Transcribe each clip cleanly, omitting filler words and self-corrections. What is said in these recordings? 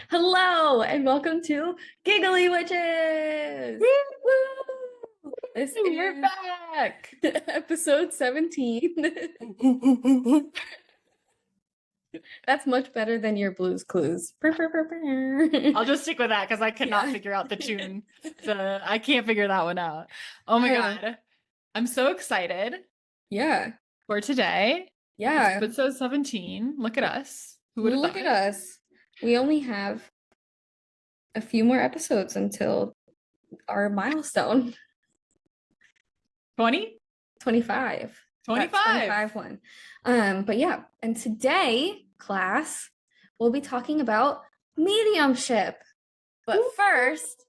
Hello and welcome to Giggly Witches. Woo! This We're back. episode 17. That's much better than your Blues Clues. I'll just stick with that because I could not figure out the tune. I can't figure that one out. Oh my God. I'm so excited. Yeah. For today. Yeah. It's episode 17. Look at us. Who would have Look thought? at us. We only have a few more episodes until our milestone. 20? 25. 25 one. But yeah, and today, class, we'll be talking about mediumship. But first,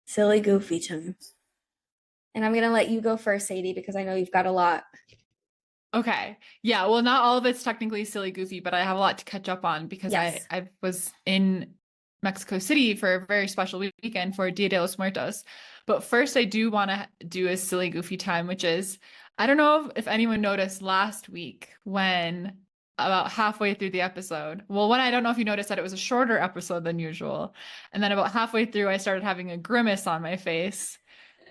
silly goofy time. And I'm gonna let you go first, Sadie, because I know you've got a lot. Okay. Yeah, well, not all of it's technically silly goofy, but I have a lot to catch up on because I was in Mexico City for a very special weekend for Dia de los Muertos. But first, I do want to do a silly goofy time, which is, I don't know if anyone noticed last week when about halfway through the episode, well, I don't know if you noticed that it was a shorter episode than usual. And then about halfway through, I started having a grimace on my face.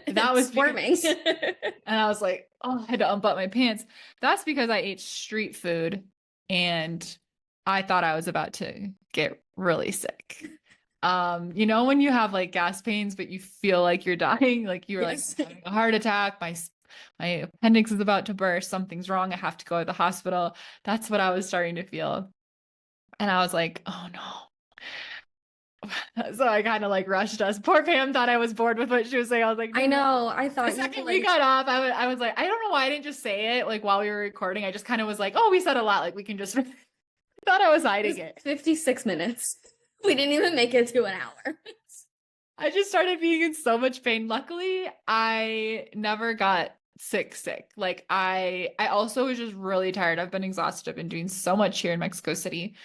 That was squirming. And I was like, oh, I had to unbutton my pants. That's because I ate street food and I thought I was about to get really sick. You know, when you have like gas pains, but you feel like you're dying, like you were like having a heart attack, my appendix is about to burst, something's wrong, I have to go to the hospital. That's what I was starting to feel. And I was like, oh no. So I kind of like rushed us. Poor Pam thought I was bored with what she was saying. I was like, I know. I thought the second we got off, I was like, I don't know why I didn't just say it like while we were recording. I just kind of was like, oh, we said a lot. Like we can just. I thought I was hiding it. 56 minutes. We didn't even make it to an hour. I just started being in so much pain. Luckily, I never got sick. Like I also was just really tired. I've been exhausted. I've been doing so much here in Mexico City.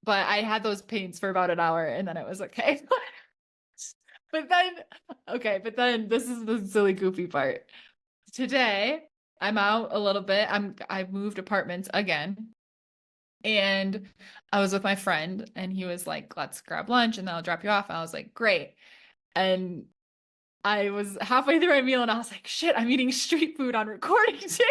But I had those pains for about an hour and then it was okay. But then this is the silly goofy part. Today, I'm out a little bit. I've moved apartments again. And I was with my friend and he was like, let's grab lunch and then I'll drop you off. And I was like, great. And I was halfway through my meal and I was like, shit, I'm eating street food on recording today.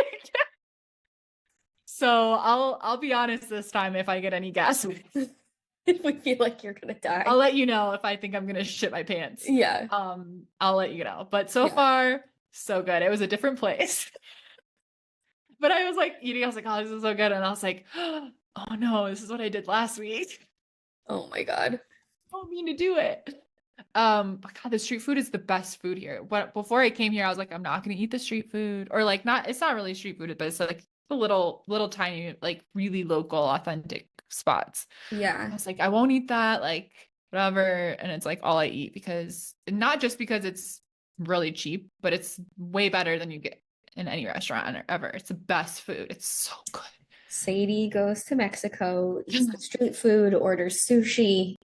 So I'll be honest this time if I get any gas. If we feel like you're gonna die, I'll let you know if I think I'm gonna shit my pants. Yeah. I'll let you know. But so far, so good. It was a different place. But I was like eating, I was like, oh, this is so good. And I was like, oh no, this is what I did last week. Oh my God. I don't mean to do it. But God, the street food is the best food here. But before I came here, I was like, I'm not gonna eat the street food. Or like it's not really street food, but it's like the little tiny, like really local, authentic spots. Yeah. I was like, I won't eat that, like whatever. And it's like all I eat because not just because it's really cheap, but it's way better than you get in any restaurant ever. It's the best food. It's so good. Sadie goes to Mexico, eats the street food, orders sushi.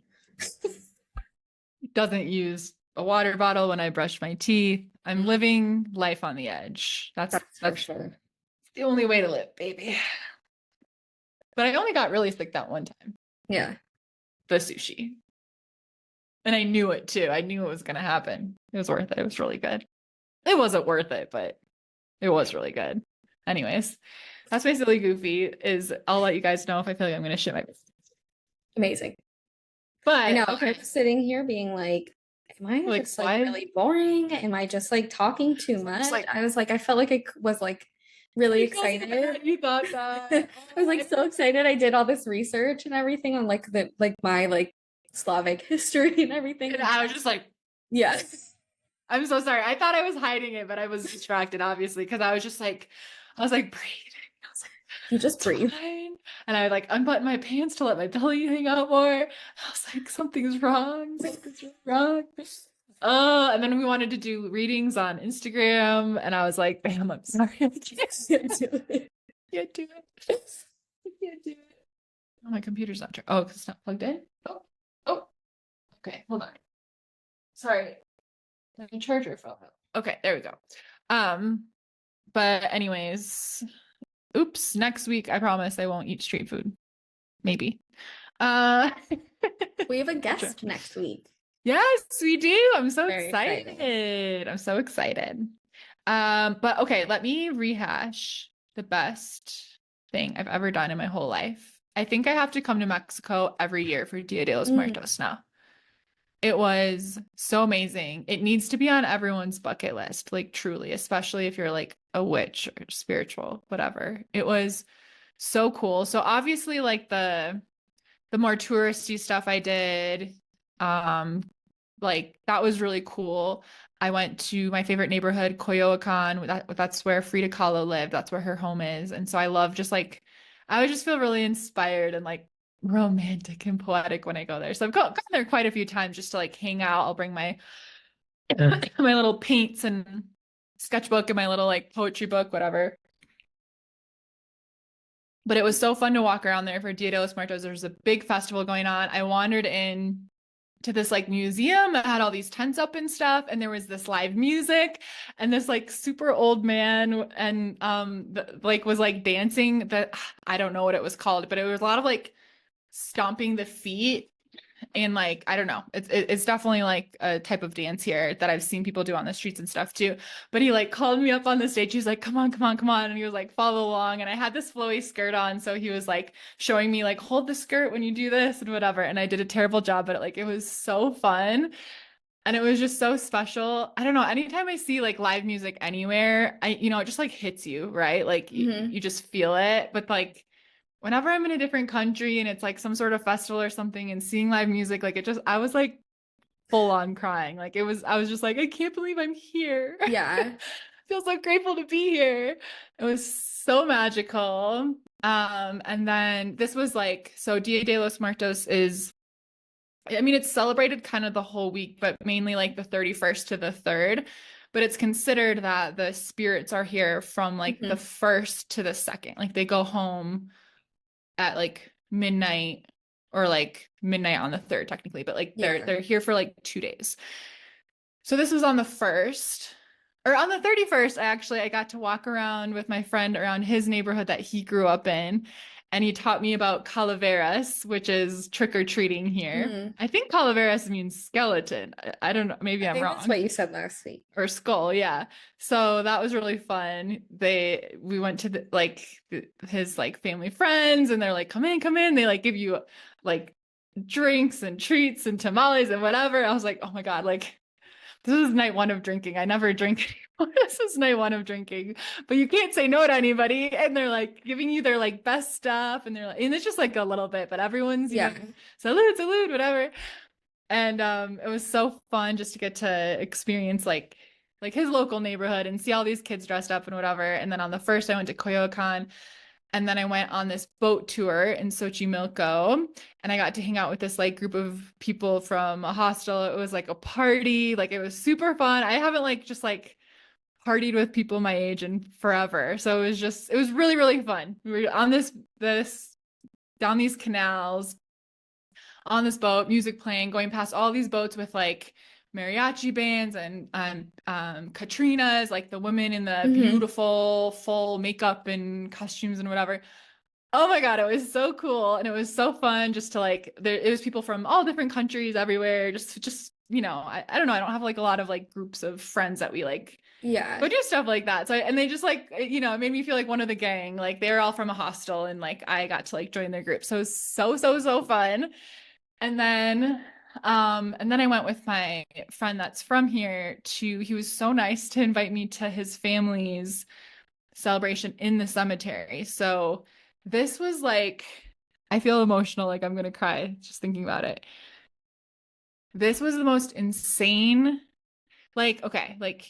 Doesn't use a water bottle when I brush my teeth. I'm living life on the edge. That's for sure. The only way to live, baby. But I only got really sick that one time. Yeah. The sushi. And I knew it too. I knew it was going to happen. It was worth it. It was really good. It wasn't worth it, but it was really good. Anyways, that's my silly goofy is I'll let you guys know if I feel like I'm going to shit my pants. Amazing. But I know. Okay. I'm sitting here being like, am I like, just like really boring? Am I just like talking too much? Like, I was like, I felt like I was like really excited. You thought that. I was like so excited. I did all this research and everything on like my like Slavic history and everything. And I was just like, yes. I'm so sorry. I thought I was hiding it, but I was distracted, obviously, because I was breathing. I was like, you just breathe. Fine. And I like unbutton my pants to let my belly hang out more. I was like, something's wrong. Something's wrong. And then we wanted to do readings on Instagram. And I was like, Bam, I'm sorry. I can't do it. Can't do it. I can't do it. Oh, my computer's not charged. Oh, because it's not plugged in? Oh. Okay, hold on. Sorry. The charger fell out. Okay, there we go. But anyways, oops, next week I promise I won't eat street food. Maybe. Uh, We have a guest next week. yes, we do. I'm so Very excited. exciting. I'm so excited. But okay, let me rehash the best thing I've ever done in my whole life. I think I have to come to Mexico every year for Dia de los Mm. Muertos now. It was so amazing. It needs to be on everyone's bucket list, like truly, especially if you're like a witch or spiritual, whatever. It was so cool. So obviously like the more touristy stuff I did, um like that was really cool. I went to my favorite neighborhood, Coyoacan. That's where Frida Kahlo lived. That's where her home is. And so I love just like I would just feel really inspired and like romantic and poetic when I go there. So I've gone there quite a few times just to like hang out. I'll bring my my little paints and sketchbook and my little like poetry book, whatever. But it was so fun to walk around there for Dia de los Muertos. There was a big festival going on. I wandered in to this like museum that had all these tents up and stuff, and there was this live music, and this like super old man and like was like dancing. That I don't know what it was called, but it was a lot of like stomping the feet and like I don't know, it's definitely like a type of dance here that I've seen people do on the streets and stuff too. But he like called me up on the stage. He's like, come on, come on, come on. And he was like, follow along. And I had this flowy skirt on. So he was like showing me like, hold the skirt when you do this and whatever. And I did a terrible job, but like it was so fun. And it was just so special. I don't know. Anytime I see like live music anywhere, it just like hits you, right? Like Mm-hmm. you just feel it. But like whenever I'm in a different country and it's like some sort of festival or something and seeing live music, like I was like full on crying. I was just like, I can't believe I'm here. Yeah. I feel so grateful to be here. It was so magical. And then this was like, so Dia de los Muertos is, I mean, it's celebrated kind of the whole week, but mainly like the 31st to the 3rd. But it's considered that the spirits are here from like the Mm-hmm. 1st to the 2nd. Like they go home at like midnight or like midnight on the 3rd technically, but like Yeah. they're here for like 2 days. So this was on the 1st or on the 31st. I got to walk around with my friend around his neighborhood that he grew up in. And he taught me about calaveras, which is trick or treating here. Mm. I think calaveras means skeleton. I don't know. Maybe I I'm think that's wrong. what you said last week. Or skull, yeah. So that was really fun. We went to his like family friends, and they're like, come in, come in. They like give you like drinks and treats and tamales and whatever. I was like, oh my God, like this is night one of drinking. I never drink anymore. This is night one of drinking. But you can't say no to anybody. And they're like giving you their like best stuff. And they're like, and it's just like a little bit, but everyone's, Yeah. salute, salute, whatever. And it was so fun just to get to experience like his local neighborhood and see all these kids dressed up and whatever. And then on the 1st, I went to Coyoacan, and then I went on this boat tour in Xochimilco, and I got to hang out with this like group of people from a hostel. It was like a party, like it was super fun. I haven't like just like partied with people my age in forever. So it was really, really fun. We were on this down these canals on this boat, music playing, going past all these boats with like mariachi bands and Katrinas, like the women in the Mm-hmm. beautiful full makeup and costumes and whatever. Oh my God, it was so cool. And it was so fun just to like it was people from all different countries everywhere. Just I don't know. I don't have like a lot of like groups of friends that we like Yeah. go do stuff like that. So and they just like it made me feel like one of the gang. Like they were all from a hostel and like I got to like join their group. So it was so fun. And then I went with my friend that's from here he was so nice to invite me to his family's celebration in the cemetery. So this was like, I feel emotional, like I'm gonna cry just thinking about it. This was the most insane, like, okay, like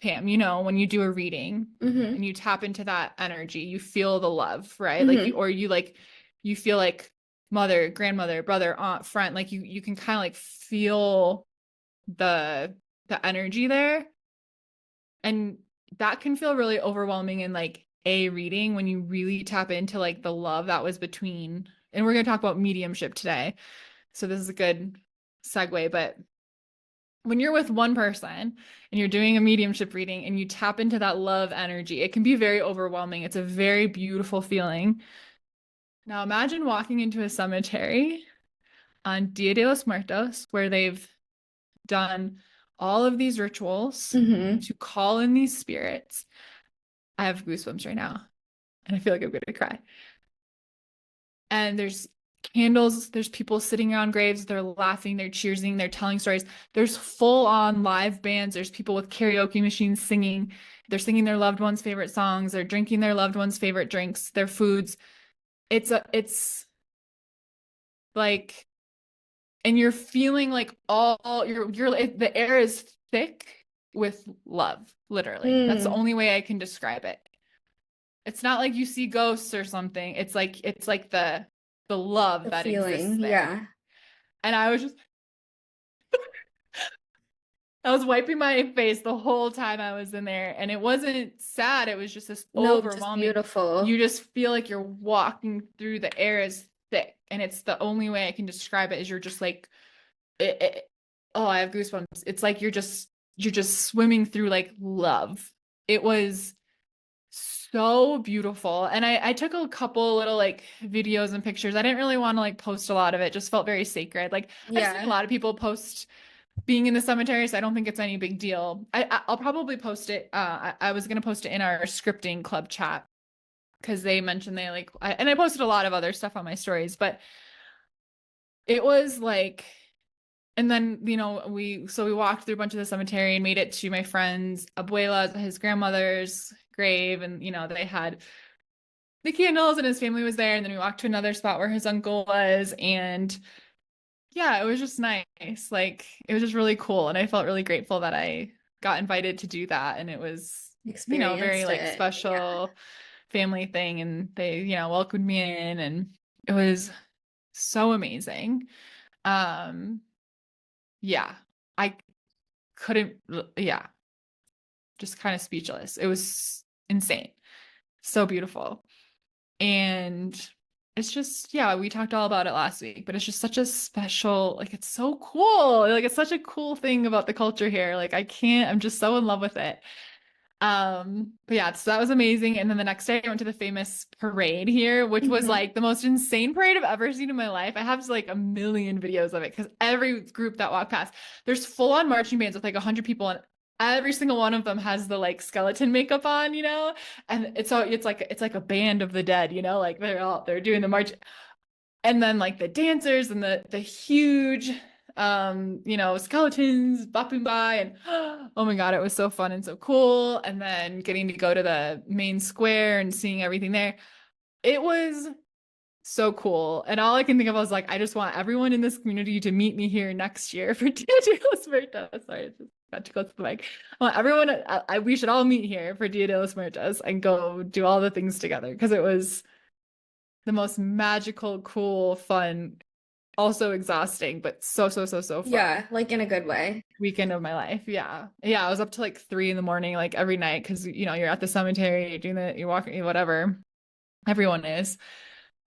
Pam, when you do a reading Mm-hmm. and you tap into that energy, you feel the love, right? Mm-hmm. You feel like mother, grandmother, brother, aunt, friend, like you can kind of like feel the energy there. And that can feel really overwhelming in like a reading when you really tap into like the love that was between, and we're going to talk about mediumship today. So this is a good segue, but when you're with one person and you're doing a mediumship reading and you tap into that love energy, it can be very overwhelming. It's a very beautiful feeling. Now imagine walking into a cemetery on Dia de los Muertos where they've done all of these rituals Mm-hmm. to call in these spirits. I have goosebumps right now, and I feel like I'm gonna cry. And there's candles, there's people sitting around graves, they're laughing, they're cheersing, they're telling stories. There's full on live bands, there's people with karaoke machines singing. They're singing their loved ones' favorite songs, they're drinking their loved ones' favorite drinks, their foods. It's like, and you're feeling like all the air is thick with love, literally. That's the Mm, only way I can describe it. It's not like you see ghosts or something. It's like the love the that exists feeling. there. Yeah. And I was wiping my face the whole time I was in there, and it wasn't sad, it was just this No, just overwhelming. beautiful. You just feel like you're walking through the air is thick, and it's the only way I can describe it is you're just like oh, I have goosebumps. It's like you're just swimming through like love. It was so beautiful. And I took a couple little like videos and pictures. I didn't really want to like post a lot of it, just felt very sacred. Like I've seen a Yeah. lot of people post being in the cemetery, so I don't think it's any big deal. I'll probably post it. I was gonna post it in our scripting club chat because they mentioned they like and I posted a lot of other stuff on my stories, but it was like, and then we walked through a bunch of the cemetery and made it to my friend's abuela's, his grandmother's grave, and they had the candles and his family was there, and then we walked to another spot where his uncle was, and yeah, it was just nice. Like it was just really cool, and I felt really grateful that I got invited to do that, and it was very Experienced like it. Yeah. special family thing, and they welcomed me in, and it was so amazing. um yeah, I couldn't, yeah, just kind of speechless. It was insane, so beautiful. And it's just, yeah, we talked all about it last week, but it's just such a special, like, it's so cool. Like, it's such a cool thing about the culture here. Like, I'm just so in love with it. But yeah, so that was amazing. And then the next day I went to the famous parade here, which was Mm-hmm. like the most insane parade I've ever seen in my life. I have like a million videos of it because every group that walked past, there's full on marching bands with like 100 people, and every single one of them has the like skeleton makeup on, and it's like a band of the dead, like they're doing the march, and then like the dancers and the huge skeletons bopping by, and oh my God, it was so fun and so cool. And then getting to go to the main square and seeing everything there, it was so cool. And all I can think of was like, I just want everyone in this community to meet me here next year for Dia de los Muertos. Sorry, I just got too close to the mic. I want everyone, we should all meet here for Dia de los Muertos and go do all the things together, because it was the most magical, cool, fun, also exhausting, but so, so, so, so fun Yeah, like in a good way. weekend of my life. Yeah. Yeah. I was up to like 3 a.m, like every night, because, you're at the cemetery, you're walking, whatever. Everyone is.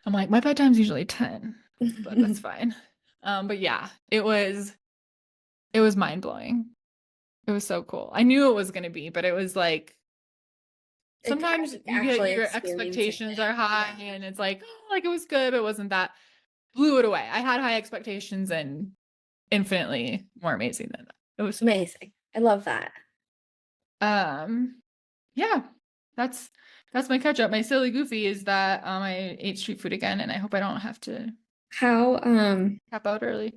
I'm like, my bedtime's usually 10, but that's fine. But yeah, it was mind blowing. It was so cool. I knew it was going to be, but it was like, sometimes you get Actually your experiencing expectations it. are high, Yeah. and it's like, oh, like it was good, but it wasn't that. Blew it away. I had high expectations and infinitely more amazing than that. It was Amazing. I love that. um yeah, that's my catch up. My silly goofy is that I ate street food again, and I hope I don't have to How, tap out early.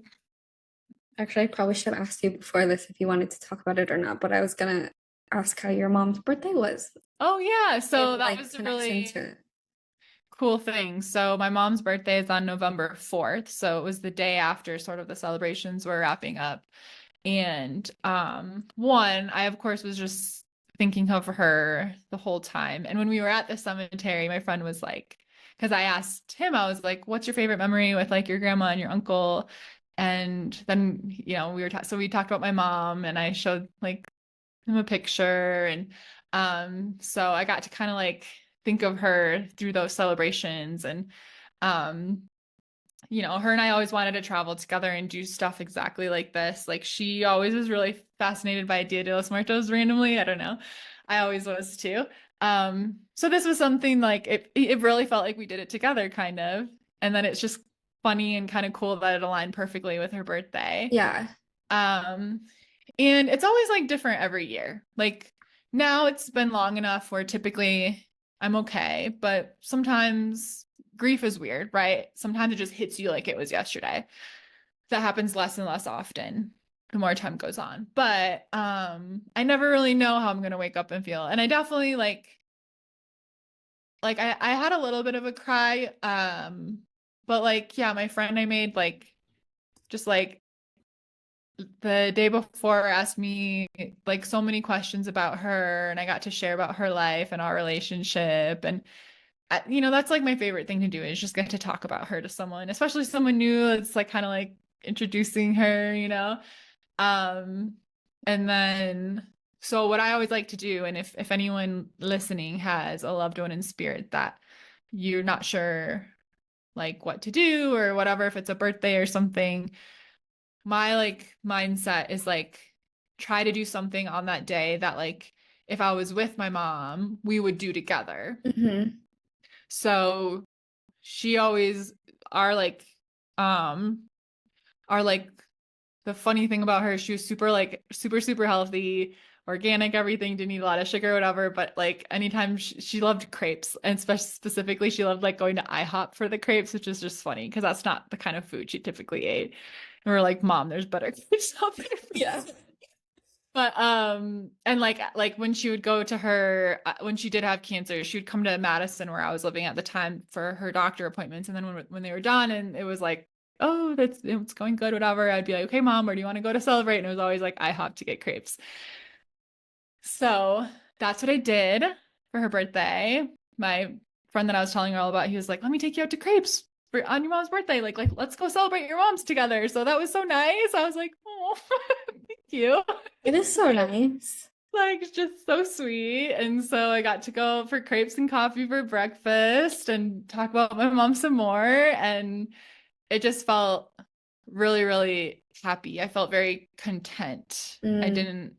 actually, I probably should have asked you before this if you wanted to talk about it or not, but I was gonna ask how your mom's birthday was. Oh yeah, so In that like was a connection really to cool thing. So my mom's birthday is on November 4th, so it was the day after sort of the celebrations were wrapping up. And one, I of course was just thinking of her the whole time. And when we were at the cemetery, my friend was like, because I asked him, I was like, what's your favorite memory with like your grandma and your uncle? And then, so we talked about my mom, and I showed like him a picture. And so I got to kind of like think of her through those celebrations. And um her and I always wanted to travel together and do stuff exactly like this. Like she always was really fascinated by Dia de los Muertos randomly. I don't know. I always was too. So this was something like it really felt like we did it together kind of. And then it's just funny and kind of cool that it aligned perfectly with her birthday. Yeah. Um, and it's always like different every year. Like now it's been long enough where typically I'm okay, but sometimes grief is weird, right? Sometimes it just hits you like it was yesterday. That happens less and less often the more time goes on. But I never really know how I'm gonna wake up and feel. And I definitely like I had a little bit of a cry. But like yeah, my friend I made like just like the day before asked me like so many questions about her, and I got to share about her life and our relationship. And you know, that's like my favorite thing to do is just get to talk about her to someone, especially someone new. It's like kind of like introducing her, you know. Um, and then so what I always like to do, and if anyone listening has a loved one in spirit that you're not sure like what to do or whatever, if it's a birthday or something, my like mindset is like try to do something on that day that like if I was with my mom, we would do together. Mm-hmm. So she always our like um our like the funny thing about her, she was super like super healthy, organic, everything, didn't eat a lot of sugar or whatever. But like anytime she loved crepes, and specifically she loved like going to IHOP for the crepes, which is just funny because that's not the kind of food she typically ate. And we're like, Mom, there's better crepes out there. Yeah. But and like when she would go to her when she did have cancer, she would come to Madison where I was living at the time for her doctor appointments. And then when they were done and it was like, oh, it's going good, whatever, I'd be like, okay, Mom, where do you want to go to celebrate? And it was always like IHOP to get crepes. So that's what I did for her birthday. My friend that I was telling her all about, he was like, let me take you out to crepes for on your mom's birthday. Like let's go celebrate your mom's together. So that was so nice. I was like, oh, thank you. It is so nice. Like it's just so sweet. And so I got to go for crepes and coffee for breakfast and talk about my mom some more. And it just felt really happy. I felt very content. Mm,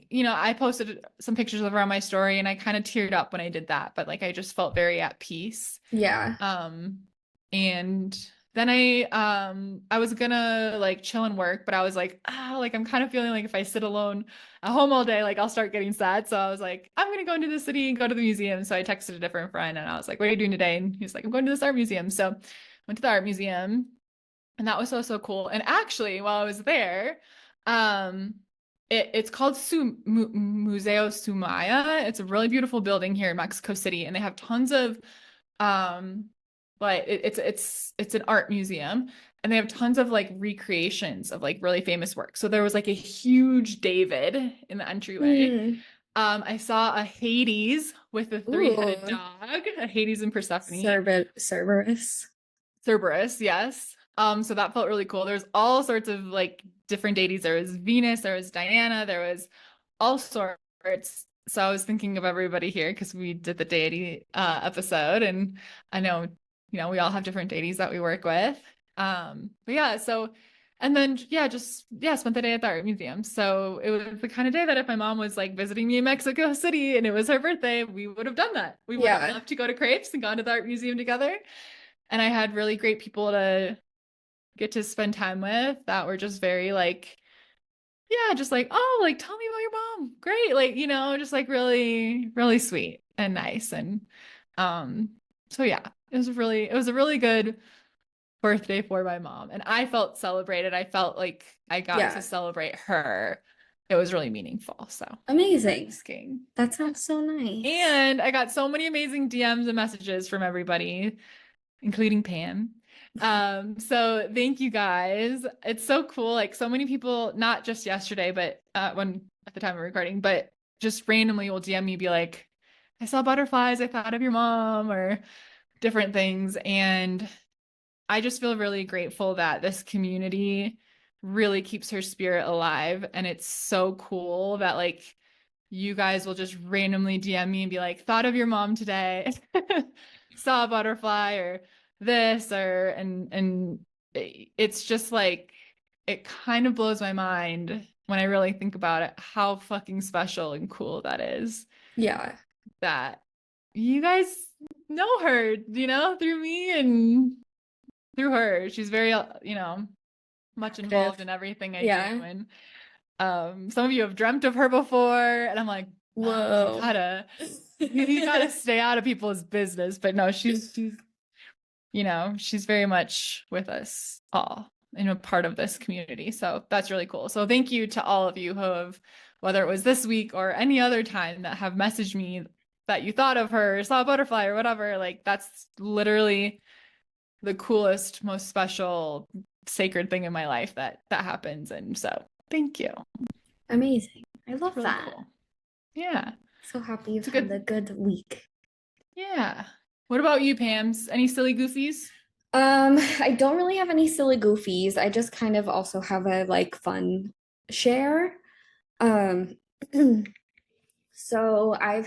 You know, I posted some pictures of her on my story and I kind of teared up when I did that, but like I just felt very at peace. yeah. And then I was gonna like chill and work, but I was like, like I'm kind of feeling like if I sit alone at home all day, like I'll start getting sad. So I was like, I'm gonna go into the city and go to the museum. So I texted a different friend and I was like, what are you doing today? And he was like, I'm going to this art museum. So I went to the art museum and that was so cool. And actually, while I was there, um, it's called Museo Sumaya. It's a really beautiful building here in Mexico City, and they have tons of um but it's an art museum and they have tons of like recreations of like really famous work. So there was like a huge David in the entryway. Mm. I saw a Hades with a three-headed Ooh. dog, a Hades and Persephone. Cerberus. Cerberus, yes. So that felt really cool. There's all sorts of like different deities. There was Venus, there was Diana, there was all sorts. So I was thinking of everybody here because we did the deity episode, and I know, you know, we all have different deities that we work with. But yeah, so and then yeah, just yeah, spent the day at the art museum. So it was the kind of day that if my mom was like visiting me in Mexico City and it was her birthday, we would have done that. We would have Yeah. loved to go to crepes and gone to the art museum together. And I had really great people to get to spend time with that were just very like, yeah, just like, oh, like tell me about your mom. Great. Like, you know, just like really sweet and nice. And um, so yeah, it was a really good birthday for my mom. And I felt celebrated. I felt like I got to Yeah. celebrate her. It was really meaningful. So Amazing. asking. That sounds so nice. And I got so many amazing DMs and messages from everybody, including Pam. So thank you guys. It's so cool. Like so many people, not just yesterday, but when at the time of recording, but just randomly will DM me, be like, I saw butterflies, I thought of your mom, or different things. And I just feel really grateful that this community really keeps her spirit alive. And it's so cool that like you guys will just randomly DM me and be like, thought of your mom today, saw a butterfly or this or and it's just like it kind of blows my mind when I really think about it how fucking special and cool that is. Yeah. that you guys know her, through me and through her. She's very, much involved in everything I do. And some of you have dreamt of her before, and I'm like, whoa, you gotta stay out of people's business. But no, she's very much with us all and a part of this community. So that's really cool. So thank you to all of you who have, whether it was this week or any other time, that have messaged me that you thought of her, saw a butterfly or whatever. Like, that's literally the coolest, most special, sacred thing in my life that happens. And so thank you. Amazing. I love Really that. cool. Yeah. So happy you've had a good week. Yeah. What about you, Pam's? Any silly goofies? I don't really have any silly goofies. I just kind of also have a like fun share. Um, so I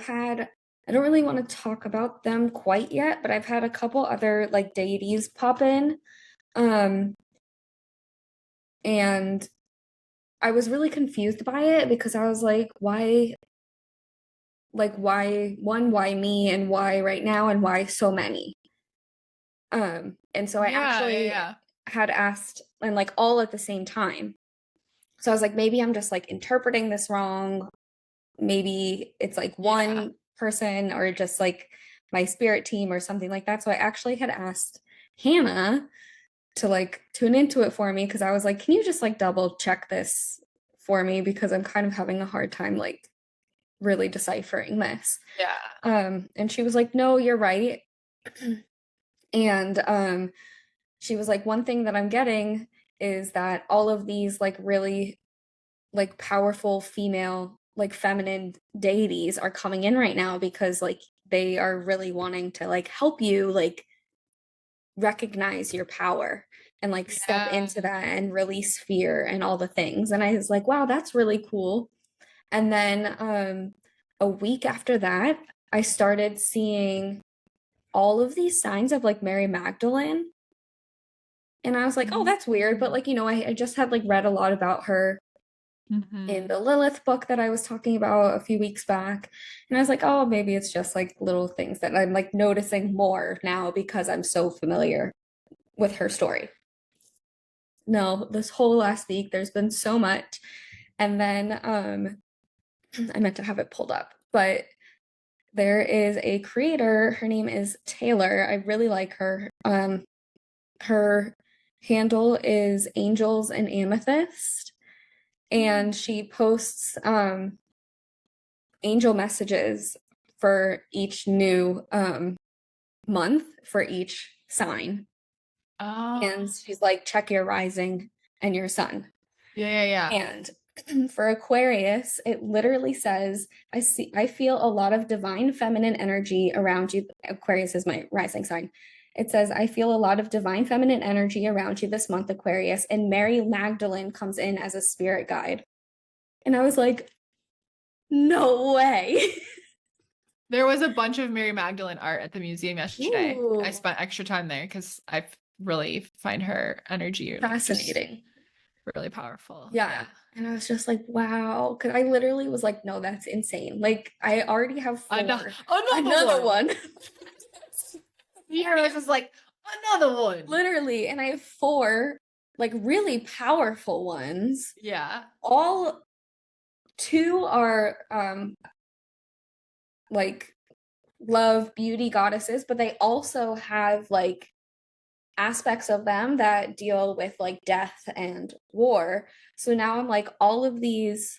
don't really want to talk about them quite yet, but I've had a couple other like deities pop in. And I was really confused by it because I was like, why why me and why right now and why so many? And so I actually had asked, and like all at the same time. So I was like, maybe I'm just like interpreting this wrong. Maybe it's like one person or just like my spirit team or something like that. So I actually had asked Hannah to like tune into it for me because I was like, can you just like double check this for me? Because I'm kind of having a hard time like really deciphering this. Yeah. And she was like, no, you're right. And she was like, one thing that I'm getting is that all of these like really like powerful female, like feminine deities are coming in right now because like they are really wanting to like help you like recognize your power and like step into that and release fear and all the things. And I was like, wow, that's really cool. And then a week after that, I started seeing all of these signs of like Mary Magdalene. And I was like, oh, that's weird. But like, I just had like read a lot about her in the Lilith book that I was talking about a few weeks back. And I was like, oh, maybe it's just like little things that I'm like noticing more now because I'm so familiar with her story. No, this whole last week, there's been so much. And then I meant to have it pulled up, but there is a creator. Her name is Taylor. I really like her. Her handle is Angels and Amethyst, and she posts angel messages for each new month for each sign. Oh. And she's like, check your rising and your sun. Yeah. And for Aquarius, it literally says, I feel a lot of divine feminine energy around you. Aquarius is my rising sign. It says, I feel a lot of divine feminine energy around you this month, Aquarius, and Mary Magdalene comes in as a spirit guide. And I was like, no way. There was a bunch of Mary Magdalene art at the museum yesterday. Ooh. I spent extra time there because I really find her energy fascinating. Really powerful. Yeah. And I was just like, wow. Because I literally was like, no, that's insane. Like, I already have another one. Yeah, I was just like, another one. Literally. And I have 4 like really powerful ones. Yeah. All 2 are like love, beauty goddesses, but they also have like aspects of them that deal with like death and war. So now I'm like, all of these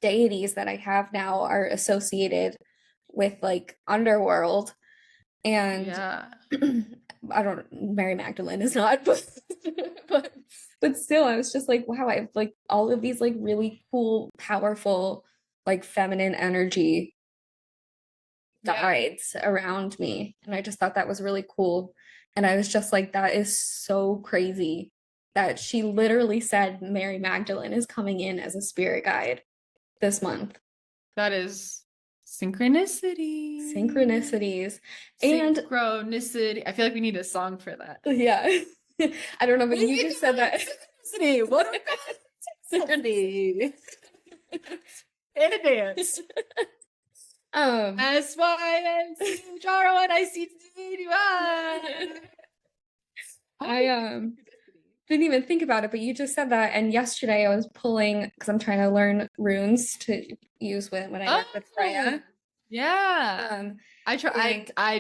deities that I have now are associated with like underworld. And I don't, Mary Magdalene is not, but still, I was just like, wow, I have like all of these like really cool, powerful, like feminine energy guides around me. And I just thought that was really cool. And I was just like, that is so crazy that she literally said Mary Magdalene is coming in as a spirit guide this month. That is synchronicity. Synchronicities. Synchronicity. I feel like we need a song for that. Yeah. I don't know, but you just said that. Synchronicity. What are synchronicity? And a dance. SYNCHRONICTY. I didn't even think about it, but you just said that. And yesterday I was pulling because I'm trying to learn runes to use when I work with Freya. Yeah. I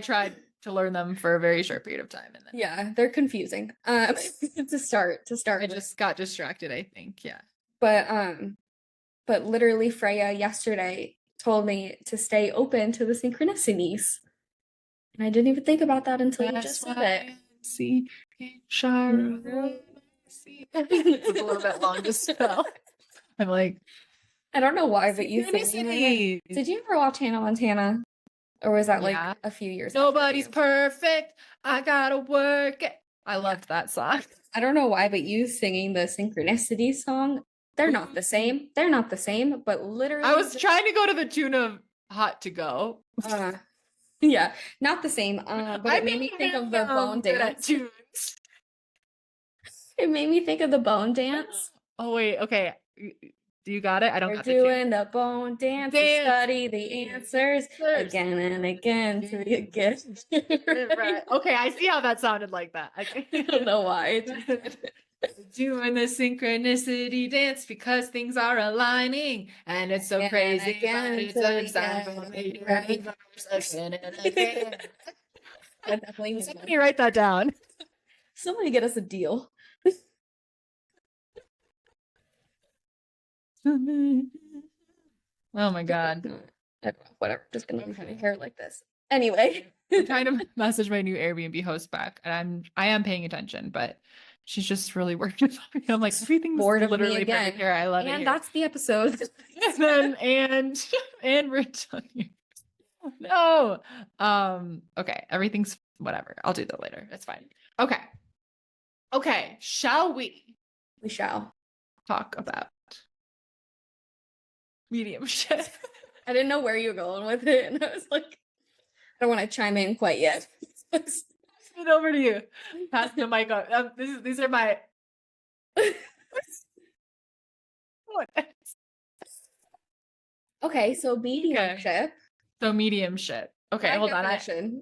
tried to learn them for a very short period of time, and then yeah, they're confusing. To start. I just got distracted, I think. Yeah. But literally Freya yesterday told me to stay open to the synchronicities. And I didn't even think about that until you just said it. See, it's a little bit long to spell. I'm like, I don't know why, but you think. Did you ever watch Hannah Montana? Or was that like a few years ago? Nobody's perfect. I gotta work it. I loved that song. I don't know why, but you singing the synchronicity song, they're not the same. They're not the same, but literally. I was trying to go to the tune of Hot to Go. Yeah, not the same. But it made me think of the bone dance. It made me think of the bone dance. Oh wait, okay. Do you got it? I don't got it. We're doing the bone dance. To study the answers again and again to get. Right. Okay, I see how that sounded like that. I don't know why. Doing the synchronicity dance because things are aligning and it's so crazy. Again, it's again and again. Let me write that down. Somebody get us a deal. Oh my god. Whatever. Just gonna leave my hair like this. Anyway. I'm trying to message my new Airbnb host back, and I am paying attention, but she's just really working for me. I'm like, everything's bored of literally me again. Perfect here. I love it. And that's the episode. and we're done here. No. Okay. Everything's whatever. I'll do that later. It's fine. Okay. Shall we? We shall talk about mediumship. I didn't know where you were going with it, and I was like, I don't want to chime in quite yet. Pass it over to you. Pass the mic up. These are my. Okay, so mediumship. So mediumship. Okay, hold on.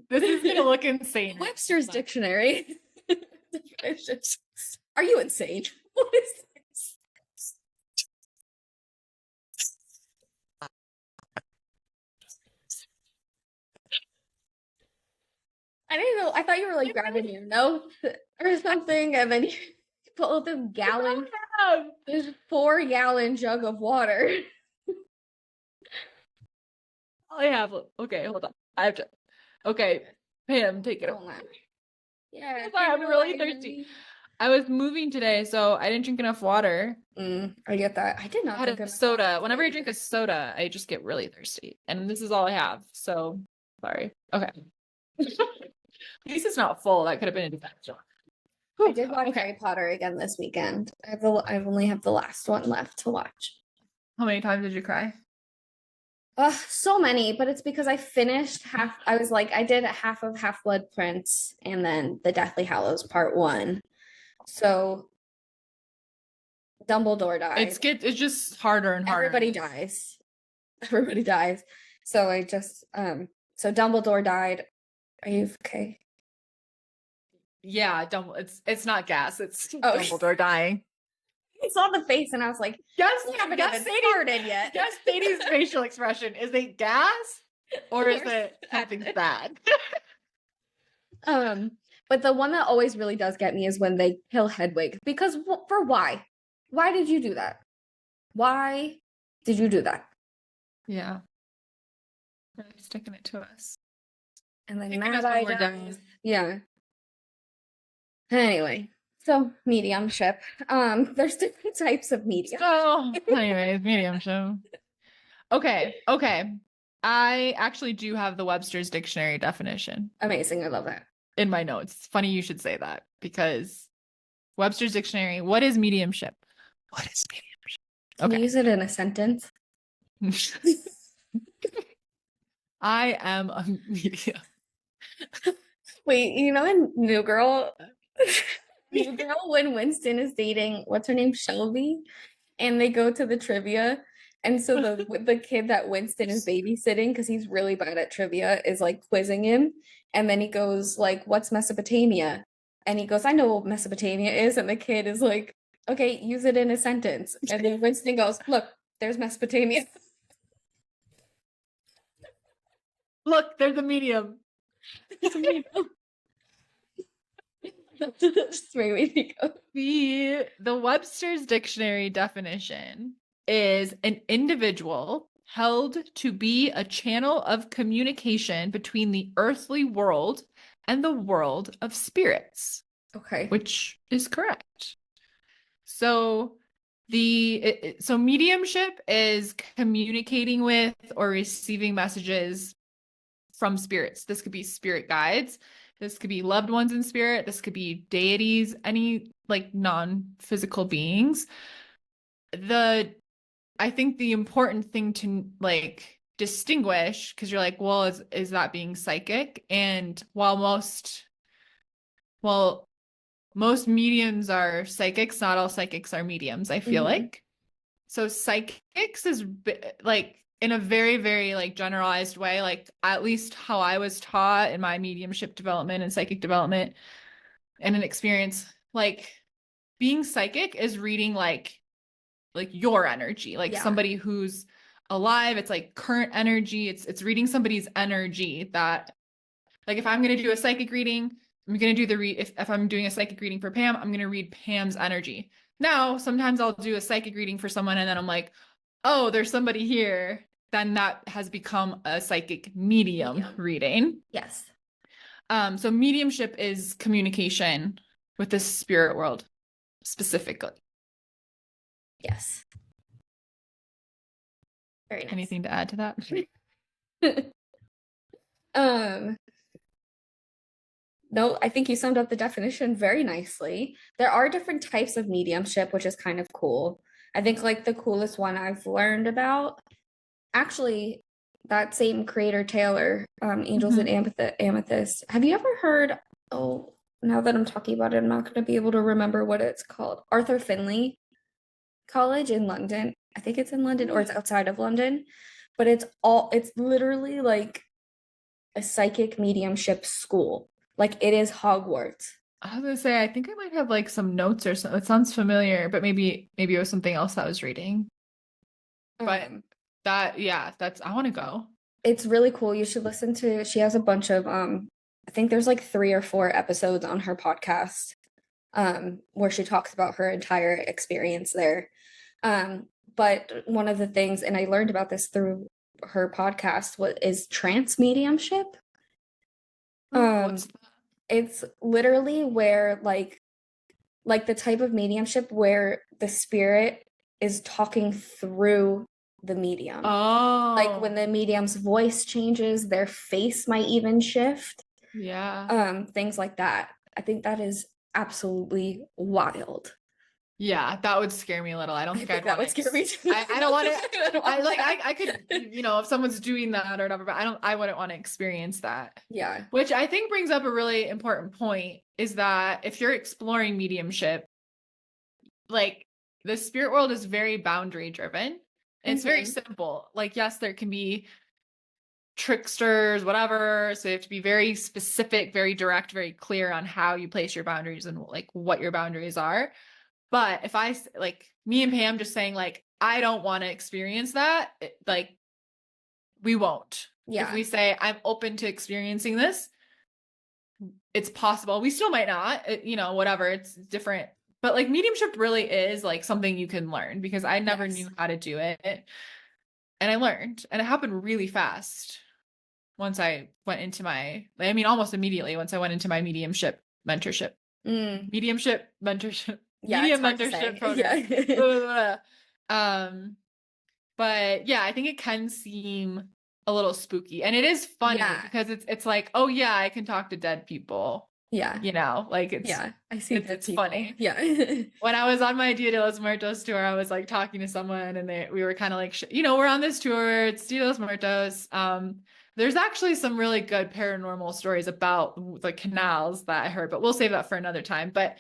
This is gonna look insane. Webster's dictionary. Are you insane? What is this? I didn't know. I thought you were like grabbing your notes or something, and then you pull this gallon. This 4-gallon jug of water. I have. Okay, hold on. I have to. Okay, Pam, take it away. Yeah, I'm really thirsty. I was moving today, so I didn't drink enough water. I get that. I did not drink a soda. Whenever I drink a soda, I just get really thirsty, and this is all I have. So sorry. Okay. At least it's not full. That could have been a disaster. I did watch Harry Potter again this weekend. I only have the last one left to watch. How many times did you cry? So many, but it's because I finished half. I did half of Half-Blood Prince and then the Deathly Hallows Part 1. So Dumbledore died. It's just harder and harder. Everybody dies. So I just so Dumbledore died. Are you okay? Yeah, it's not gas. It's Dumbledore dying. It's on the face, and I was like, "Yes, haven't even started yet." Yes, Sadie's facial expression is it gas or is it something bad? But the one that always really does get me is when they kill Hedwig. Because for why? Why did you do that? Why did you do that? Yeah, really sticking it to us. And then Mad-Eye dies. Yeah. Anyway. So mediumship. There's different types of medium. So anyways, mediumship. Okay. I actually do have the Webster's dictionary definition. Amazing. I love that. In my notes. It's funny you should say that because Webster's dictionary, what is mediumship? What is mediumship? Can you use it in a sentence? I am a medium. Wait, you know in New Girl when Winston is dating, what's her name, Shelby, and they go to the trivia And so the kid that Winston is babysitting, because he's really bad at trivia, is like quizzing him. And then he goes like, "What's Mesopotamia?" And he goes, "I know what Mesopotamia is." And the kid is like, "Okay, use it in a sentence." And then Winston goes, "Look, there's Mesopotamia." Look, there's a medium. That's just made me think of. The Webster's dictionary definition is an individual held to be a channel of communication between the earthly world and the world of spirits. Okay. Which is correct. So so mediumship is communicating with or receiving messages from spirits. This could be spirit guides. This could be loved ones in spirit. This could be deities, any like non-physical beings. I think the important thing to like distinguish, because you're like, well, is that being psychic? And while most mediums are psychics, not all psychics are mediums, I feel like. So psychics is like in a very, very like generalized way, like at least how I was taught in my mediumship development and psychic development and an experience, like being psychic is reading like your energy, like somebody who's alive. It's like current energy. It's reading somebody's energy that like if I'm going to do a psychic reading, I'm going to do if I'm doing a psychic reading for Pam, I'm going to read Pam's energy. Now, sometimes I'll do a psychic reading for someone and then I'm like, oh, there's somebody here. Then that has become a psychic medium reading. Yes. So mediumship is communication with the spirit world specifically. Yes. Very nice. Anything to add to that? No, I think you summed up the definition very nicely. There are different types of mediumship, which is kind of cool. I think like the coolest one I've learned about, actually, that same creator Taylor, Angels and Amethyst. Have you ever heard? Oh, now that I'm talking about it, I'm not going to be able to remember what it's called. Arthur Findlay College in London. I think it's in London or it's outside of London, but it's literally like a psychic mediumship school. Like it is Hogwarts. I was gonna say, I think I might have like some notes or something. It sounds familiar, but maybe it was something else I was reading. But that's I want to go. It's really cool. You should listen to. She has a bunch of I think there's like 3 or 4 episodes on her podcast where she talks about her entire experience there. But one of the things, and I learned about this through her podcast, is trance mediumship. It's literally where like the type of mediumship where the spirit is talking through the medium. Oh. Like when the medium's voice changes, their face might even shift. Yeah. Things like that. I think that is absolutely wild. Yeah, that would scare me a little. I don't think that would scare me too. I don't want to. I could, if someone's doing that or whatever, but I wouldn't want to experience that. Yeah. Which I think brings up a really important point is that if you're exploring mediumship, like the spirit world is very boundary driven. It's very simple. Like, yes, there can be tricksters, whatever. So you have to be very specific, very direct, very clear on how you place your boundaries and like what your boundaries are. But if I like me and Pam just saying like, I don't want to experience that, like we won't. Yeah. If we say I'm open to experiencing this, it's possible. We still might not, whatever. It's different. But like mediumship really is like something you can learn because I never knew how to do it. And I learned, and it happened really fast once I went into almost immediately once I went into my mediumship mentorship. Mediumship mentorship. Yeah, medium mentorship program. Yeah. But yeah, I think it can seem a little spooky, and it is funny because it's like, oh yeah, I can talk to dead people. Yeah. Like it's I see it's funny. Yeah. When I was on my Dia de los Muertos tour, I was like talking to someone and we were kind of like, we're on this tour. It's Dia de los Muertos. There's actually some really good paranormal stories about the canals that I heard, but we'll save that for another time. But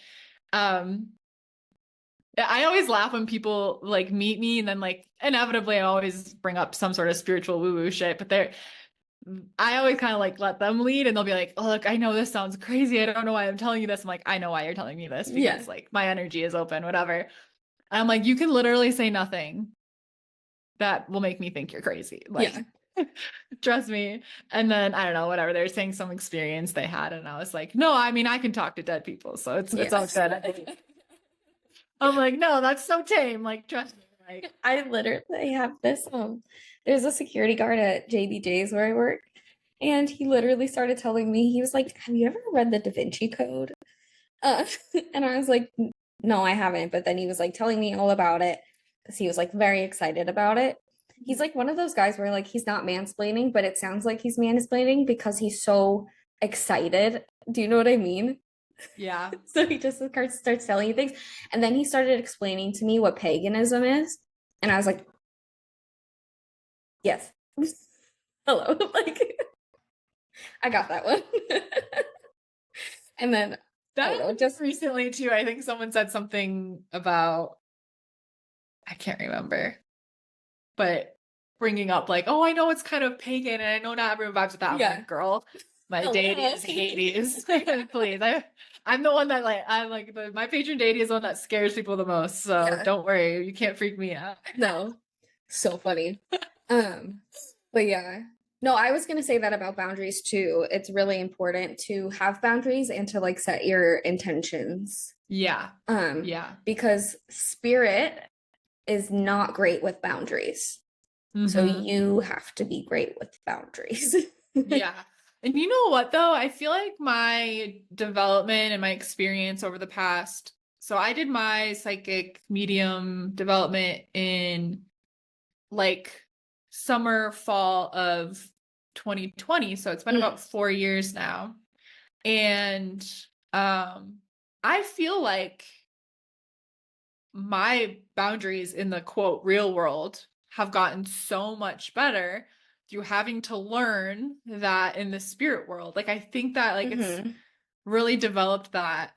I always laugh when people like meet me and then like inevitably I always bring up some sort of spiritual woo-woo shit, but I always kind of like let them lead and they'll be like, oh, look, I know this sounds crazy. I don't know why I'm telling you this. I'm like, I know why you're telling me this Yeah. because like my energy is open, whatever. And I'm like, you can literally say nothing that will make me think you're crazy. Like, trust me. And then I don't know, whatever. They're saying some experience they had. And I was like, no, I mean, I can talk to dead people. So it's all good. I'm like, no, that's so tame. Like, trust me. Like, I literally have this. There's a security guard at JBJ's where I work, and he literally started telling me, he was like, "Have you ever read the Da Vinci Code?" Uh, and I was like, "No, I haven't." But then he was like telling me all about it because he was like very excited about it. He's like one of those guys where like he's not mansplaining, but it sounds like he's mansplaining because he's so excited. Do you know what I mean? yeah. So he just starts telling you things. And then he started explaining to me what paganism is. And I was like, yes. Hello. Like, I got that one. And then, I don't know, just recently too, I think someone said something about, I can't remember, but bringing up like, oh, I know it's kind of pagan and I know not everyone vibes with that. I'm like, girl, my deity is Hades. Please. I'm the one that like, I'm like, my patron deity is the one that scares people the most. So don't worry, you can't freak me out. No. So funny. But yeah. No, I was gonna say that about boundaries too. It's really important to have boundaries and to like set your intentions. Yeah. Yeah. Because spirit is not great with boundaries. So you have to be great with boundaries. Yeah. And you know what though? I feel like my development and my experience over the past, so I did my psychic medium development in like summer, fall of 2020. So it's been about 4 years now. And I feel like my boundaries in the quote real world have gotten so much better through having to learn that in the spirit world. Like I think that like it's really developed that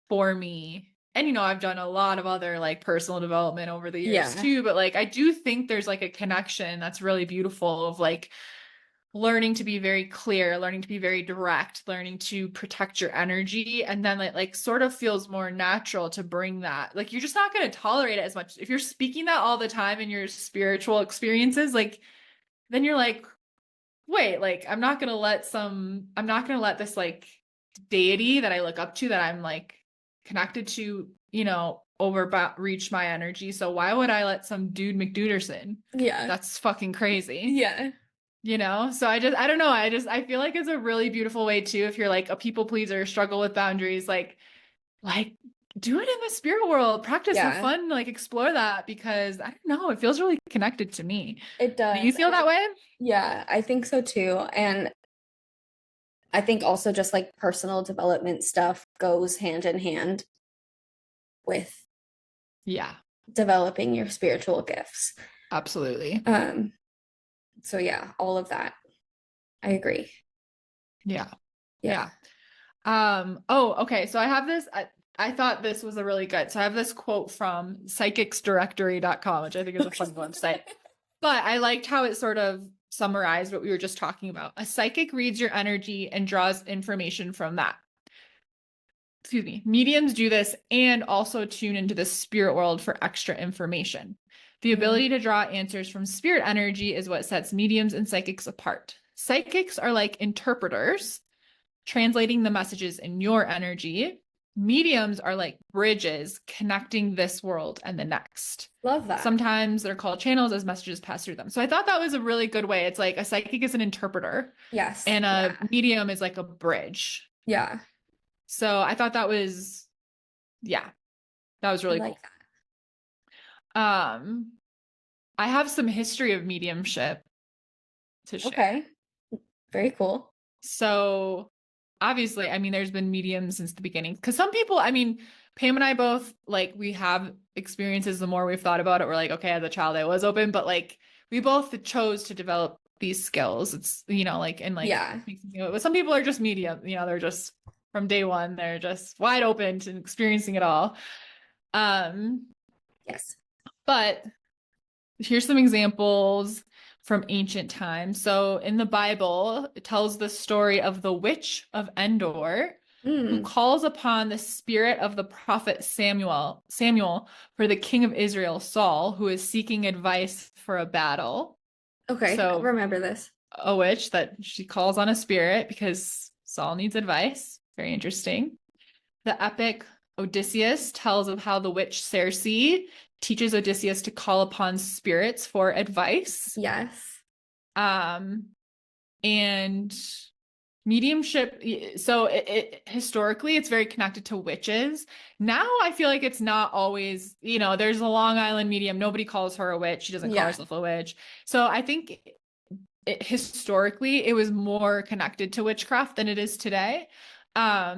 for me. And you know, I've done a lot of other like personal development over the years too, but like I do think there's like a connection that's really beautiful of like learning to be very clear, learning to be very direct, learning to protect your energy. And then like sort of feels more natural to bring that. Like you're just not going to tolerate it as much. If you're speaking that all the time in your spiritual experiences, like then you're like, wait, like I'm not going to let this like deity that I look up to that I'm like connected to, you know, overreach my energy. So why would I let some dude McDuderson? Yeah. That's fucking crazy. Yeah. You know, so I don't know. I feel like it's a really beautiful way too. If you're like a people pleaser, struggle with boundaries, like do it in the spirit world, practice, have fun, like explore that because I don't know, it feels really connected to me. It does. Do you feel that way? Yeah, I think so too. And I think also just like personal development stuff goes hand in hand with developing your spiritual gifts. Absolutely. So yeah, all of that. I agree. Yeah. Oh, okay. So I have this, I thought this was a really good. So I have this quote from psychicsdirectory.com, which I think is a fun website. But I liked how it sort of summarized what we were just talking about. A psychic reads your energy and draws information from that. Excuse me. Mediums do this and also tune into the spirit world for extra information. The ability to draw answers from spirit energy is what sets mediums and psychics apart. Psychics are like interpreters, translating the messages in your energy. Mediums are like bridges connecting this world and the next. Love that. Sometimes they're called channels as messages pass through them. So I thought that was a really good way. It's like a psychic is an interpreter. Yes. And a medium is like a bridge. Yeah. So I thought that was, that was really cool. I have some history of mediumship to share. Okay. Very cool. So obviously, I mean, there's been mediums since the beginning. Because some people, I mean, Pam and I both, like, we have experiences. The more we've thought about it, we're like, okay, as a child, I was open. But, like, we both chose to develop these skills. It's, you know, like, and, like, some people are just medium. You know, they're just, from day one, they're just wide open to experiencing it all. Yes. But here's some examples from ancient times. So in the Bible, it tells the story of the witch of Endor, who calls upon the spirit of the prophet Samuel for the king of Israel, Saul, who is seeking advice for a battle. Okay, So I remember this. a witch that she calls on a spirit because Saul needs advice. Very interesting. The epic Odysseus tells of how the witch Circe teaches Odysseus to call upon spirits for advice. Yes. And mediumship, so historically it's very connected to witches. Now I feel like it's not always, there's a Long Island medium, nobody calls her a witch, she doesn't call herself a witch. So I think historically it was more connected to witchcraft than it is today. But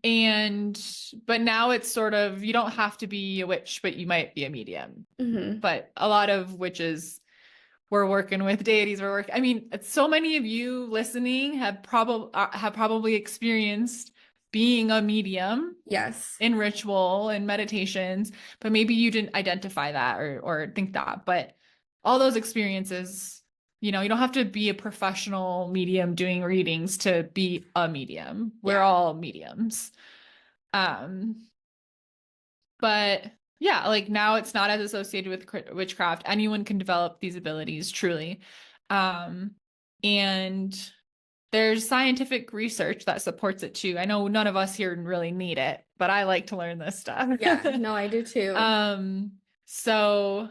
now it's sort of, you don't have to be a witch, but you might be a medium. But a lot of witches, we're working with deities. I mean, so many of you listening have probably experienced being a medium. Yes. In ritual and meditations, but maybe you didn't identify that or think that. But all those experiences, you don't have to be a professional medium doing readings to be a medium. We're all mediums. But yeah, like now it's not as associated with witchcraft. Anyone can develop these abilities truly. And there's scientific research that supports it too. I know none of us here really need it, but I like to learn this stuff. Yeah, no, I do too. So,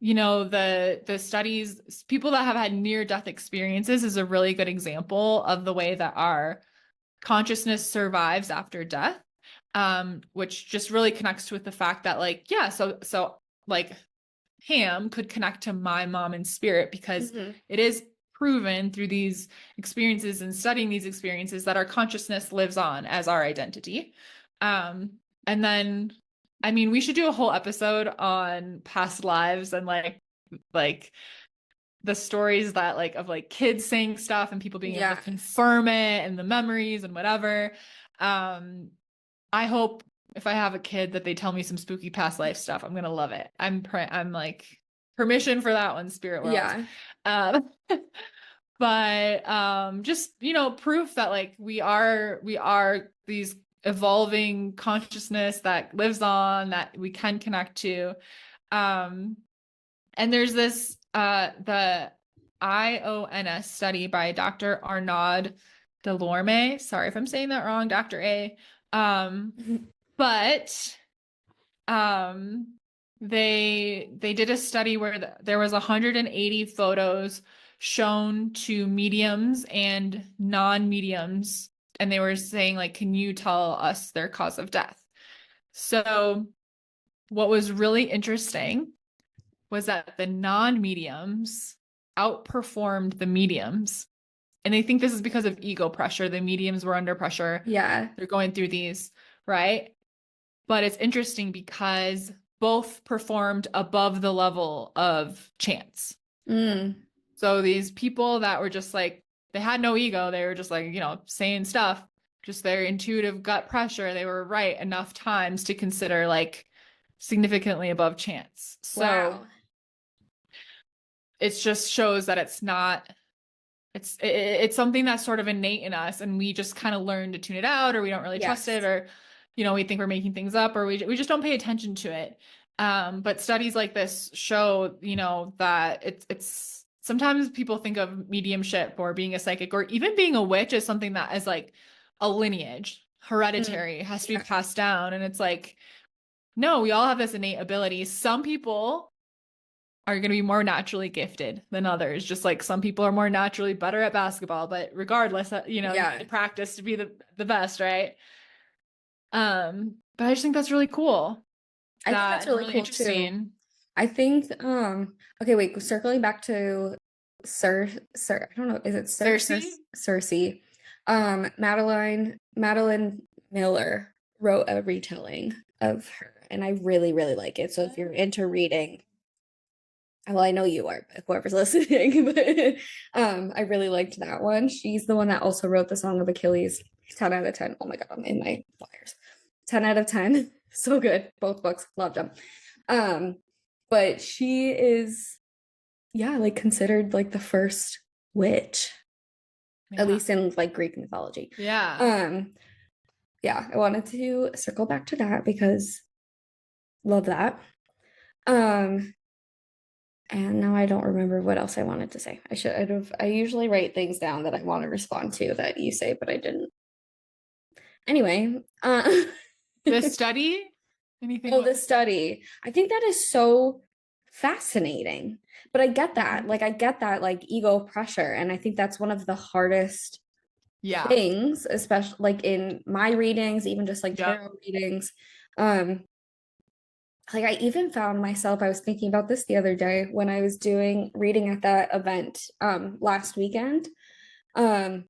the studies, people that have had near-death experiences is a really good example of the way that our consciousness survives after death, which just really connects with the fact that so like Pam could connect to my mom in spirit because it is proven through these experiences and studying these experiences that our consciousness lives on as our identity. And then, I mean, we should do a whole episode on past lives and like the stories that of kids saying stuff and people being able to confirm it and the memories and whatever. I hope if I have a kid that they tell me some spooky past life stuff, I'm gonna love it. I'm like, permission for that one, spirit world. Yeah. But just proof that we are these evolving consciousness that lives on, that we can connect to. And there's this the IONS study by Dr. Arnaud Delorme. Sorry if I'm saying that wrong, Dr. A. But they did a study where there was 180 photos shown to mediums and non-mediums, and they were saying can you tell us their cause of death? So what was really interesting was that the non-mediums outperformed the mediums. And they think this is because of ego pressure. The mediums were under pressure. Yeah. They're going through these, right? But it's interesting because both performed above the level of chance. So these people that were just they had no ego. They were just saying stuff, just their intuitive gut pressure. They were right enough times to consider significantly above chance. So it just shows that it's not, it's something that's sort of innate in us, and we just kind of learn to tune it out, or we don't really trust it, or we think we're making things up, or we just don't pay attention to it. But studies like this show that it's sometimes people think of mediumship or being a psychic or even being a witch as something that is a lineage, hereditary, has to be passed down, and it's no, we all have this innate ability. Some people are going to be more naturally gifted than others. Just some people are more naturally better at basketball, but regardless, you need to practice to be the best, right? But I just think that's really cool. I think that's really cool interesting too. I think, okay, wait, circling back to I don't know, is it Circe? Circe. Madeline Miller wrote a retelling of her, and I really, really like it. So if you're into reading, well, I know you are, but whoever's listening, but I really liked that one. She's the one that also wrote the Song of Achilles. 10 out of 10. Oh my God, I'm in my flyers. 10 out of 10. So good. Both books, loved them. But she is, yeah, like considered like the first witch, at least in like Greek mythology. Yeah. Yeah, I wanted to circle back to that because love that. Um, and now I don't remember what else I wanted to say. I usually write things down that I want to respond to that you say, but I didn't. Anyway, The study? Anything? oh, the study. I think that is so fascinating. But I get that. Mhm. Like I get that like ego pressure. And I think that's one of the hardest Yeah. things, especially like in my readings, even just like Yeah. tarot readings. Like I even found myself, I was thinking about this the other day when I was doing reading at that event last weekend. Um,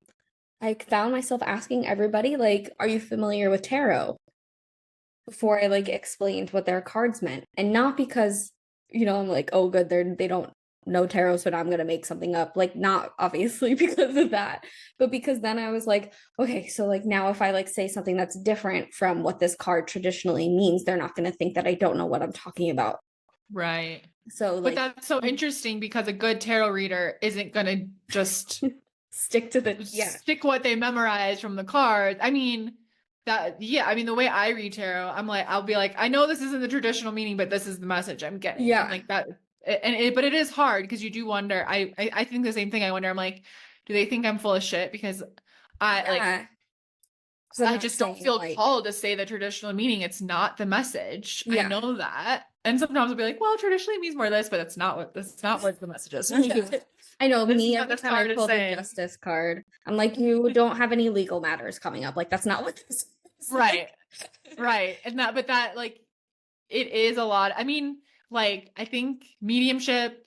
I found myself asking everybody, like, are you familiar with tarot? Before I like explained what their cards meant. And not because, I'm like, oh good, they don't know tarot, so now I'm gonna make something up. Like not obviously because of that, but because then I was like, okay, so like now if I like say something that's different from what this card traditionally means, they're not gonna think that I don't know what I'm talking about. Right. So But like that's so interesting because a good tarot reader isn't going to just stick to the stick what they memorize from the cards. I mean, the way I read tarot, I'll be like, I know this isn't the traditional meaning, but this is the message I'm getting. Yeah. And like that, but it is hard because you do wonder. I think the same thing. I wonder, I'm like, do they think I'm full of shit? Because Yeah. I'm I not just don't saying feel like called to say the traditional meaning. It's not the message. I yeah. know that. And sometimes I'll be like, well, traditionally means more this, but that's not what the message is. I know This is me what every this time I card is pull the saying. justice card, I'm like, you don't have any legal matters coming up. Like that's not what this is. Right. Right. And that like it is a lot. I mean, like I think mediumship,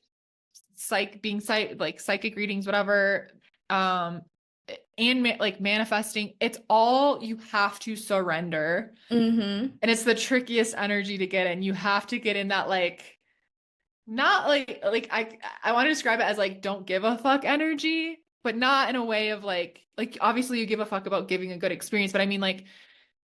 psychic readings, whatever, and like manifesting, it's all you have to surrender. Mm-hmm. And it's the trickiest energy to get in. You have to get in that like not I want to describe it as like don't give a fuck energy, but not in a way of like obviously you give a fuck about giving a good experience, but I mean like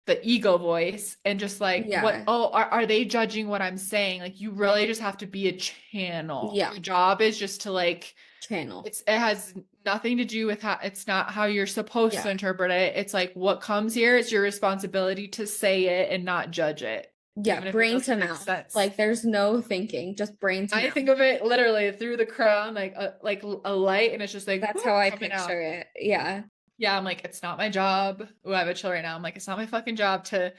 the ego voice and just like Yeah. are they judging what I'm saying? Like you really just have to be a channel. Yeah. Your job is just to like Channel. it has nothing to do with how it's not how you're supposed Yeah. to interpret it. It's like what comes here, it's your responsibility to say it and not judge it, Yeah. even if it Brain to doesn't make mouth. sense. Like there's no thinking, just brain to I mouth. think of it literally through the crown, like a light, and it's just like That's whoop, how I coming out. picture it. Yeah. Yeah, I'm like, it's not my job. Ooh, I have a chill right now. I'm like, it's not my fucking job to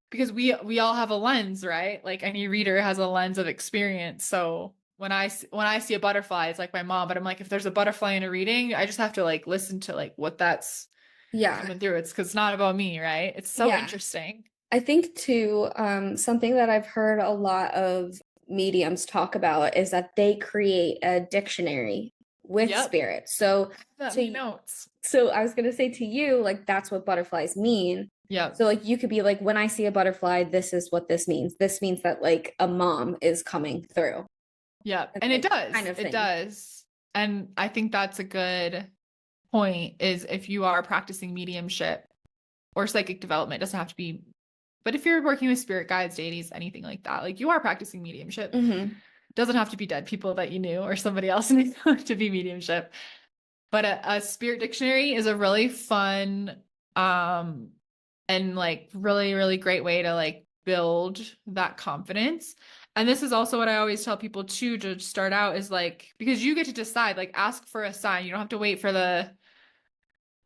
because we all have a lens, right? Like any reader has a lens of experience. So when I see a butterfly, it's like my mom, but I'm like, if there's a butterfly in a reading, I just have to like listen to like what that's Yeah. coming through. It's because it's not about me, right? It's so Yeah. interesting. I think too, something that I've heard a lot of mediums talk about is that they create a dictionary with Yep. spirits. So That to many notes. so I was gonna say to you, like that's what butterflies mean. Yep. So like you could be like, when I see a butterfly, this is what this means. This means that like a mom is coming through. Yep. That And it like does. kind of It thing. does. And I think that's a good point is if you are practicing mediumship or psychic development, it doesn't have to be, but if you're working with spirit guides, deities, anything like that, like you are practicing mediumship. Mm-hmm. It doesn't have to be dead people that you knew or somebody else knew to be mediumship. But a spirit dictionary is a really fun and like really, really great way to like build that confidence. And this is also what I always tell people too to start out is like because you get to decide, like ask for a sign. You don't have to wait for the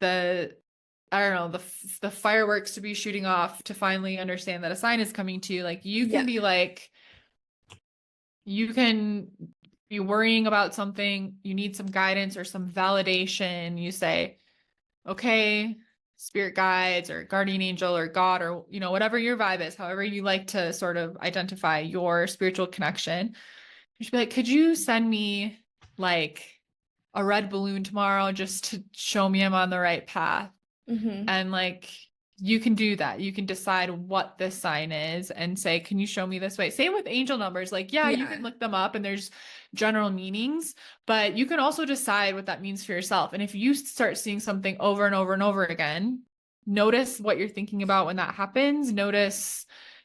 I don't know, the fireworks to be shooting off to finally understand that a sign is coming to you. Like you Yeah. can be like you can be worrying about something, you need some guidance or some validation. You say, okay, spirit guides or guardian angel or God or, whatever your vibe is, however you like to sort of identify your spiritual connection. You should be like, could you send me like a red balloon tomorrow just to show me I'm on the right path? Mm-hmm. And like, you can do that. You can decide what this sign is and say, can you show me this way? Same with angel numbers. Like, yeah, you can Yeah. look them up and there's general meanings, but you can also decide what that means for yourself. And if you start seeing something over and over and over again, notice what you're thinking about when that happens. Notice,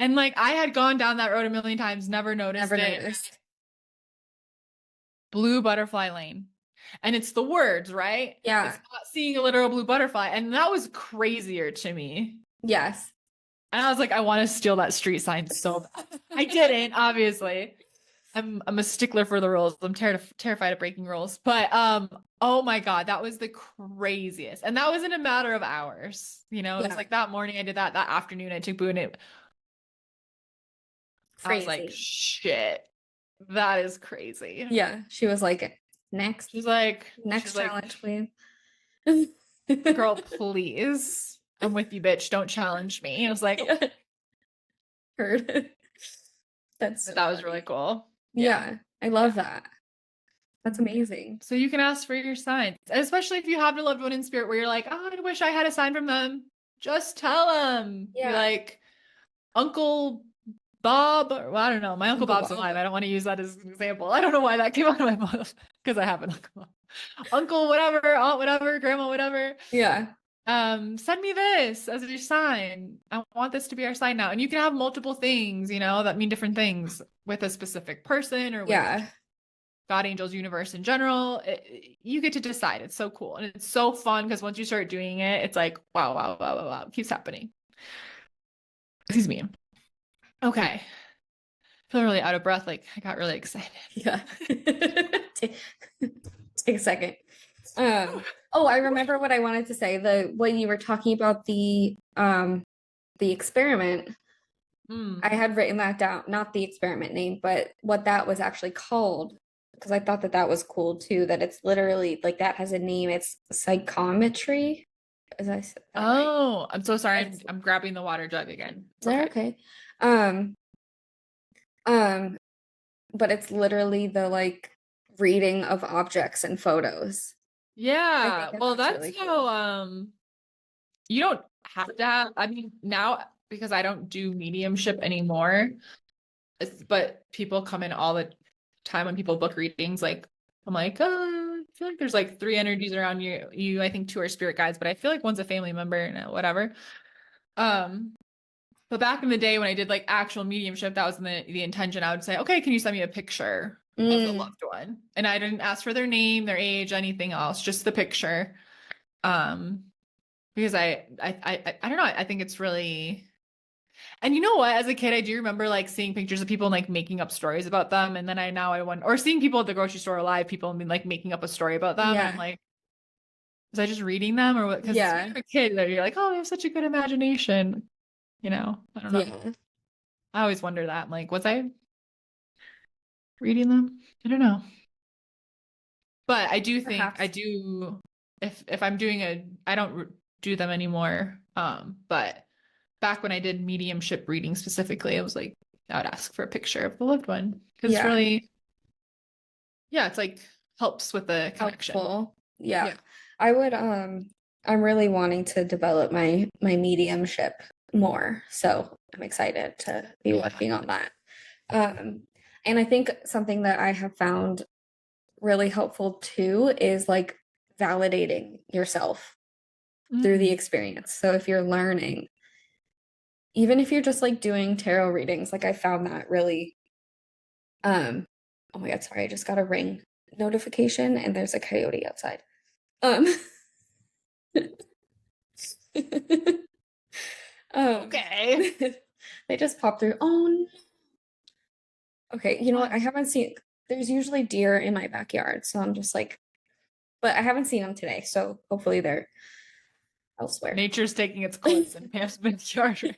And like I had gone down that road a million times, never noticed Never it. noticed. Blue butterfly lane. And it's the words, right? Yeah. It's not seeing a literal blue butterfly. And that was crazier to me. Yes. And I was like, I want to steal that street sign so bad. I didn't, obviously. I'm a stickler for the rules. I'm terrified of breaking rules. But oh my God, that was the craziest. And that was in a matter of hours. You know, it was like that morning I did that. That afternoon I took Boo, and I was like, Crazy. shit, that is crazy. Yeah. She was like, next challenge, please. Girl, please. I'm with you, bitch. Don't challenge me. I was like, Yeah. Heard. That was really cool. Yeah. I love that. That's amazing. So you can ask for your signs, especially if you have a loved one in spirit where you're like, oh, I wish I had a sign from them. Just tell them. Yeah. Be like, Uncle Bob, or well, I don't know. My Uncle Bob's alive. I don't want to use that as an example. I don't know why that came out of my mouth because I have an uncle. Uncle, whatever, aunt, whatever, grandma, whatever. Yeah. Send me this as your sign. I want this to be our sign now. And you can have multiple things, you know, that mean different things with a specific person or with God, angels, universe in general. You get to decide. It's so cool. And it's so fun because once you start doing it, it's like, wow, wow, wow, wow, wow. It keeps happening. Excuse me. Okay. I feel really out of breath. Like I got really excited. Yeah. Take a second. Oh, I remember what I wanted to say. When you were talking about the experiment, I had written that down, not the experiment name, but what that was actually called, because I thought that was cool too, that it's literally like that has a name. It's psychometry. As I said that right? I'm so sorry. I'm grabbing the water jug again. Is that okay? But it's literally the like reading of objects and photos. Yeah. Well, that's really how cool. You don't have to have, I mean, now because I don't do mediumship anymore, but people come in all the time when people book readings, like I'm like, oh, I feel like there's like 3 energies around you. I think 2 are spirit guides, but I feel like one's a family member and whatever. But back in the day when I did like actual mediumship, that was the intention. I would say, okay, can you send me a picture of the loved one? And I didn't ask for their name, their age, anything else, just the picture. Because I don't know. I think it's really, and you know what? As a kid, I do remember like seeing pictures of people and like making up stories about them. And then I went, or seeing people at the grocery store, alive people, and like making up a story about them. And I'm like, was I just reading them or what? Because when you're a kid, you're like, oh, they have such a good imagination. You know, I don't know. Yeah. I always wonder that. I'm like, was I reading them? I don't know. But I do think I do. If I'm doing I don't do them anymore. But back when I did mediumship reading specifically, I was like, I would ask for a picture of the loved one because it's really, it's like helps with the connection. Helpful. Yeah. I would. I'm really wanting to develop my mediumship more, so I'm excited to be working on that. And I think something that I have found really helpful too is like validating yourself through the experience. So if you're learning, even if you're just like doing tarot readings, like I found that really, oh my God, sorry, I just got a ring notification and there's a coyote outside. Okay. They just popped through. Oh no. Okay, you know what? I haven't seen, there's usually deer in my backyard, so I'm just like, but I haven't seen them today, so hopefully they're elsewhere. Nature's taking its course in Pam's backyard.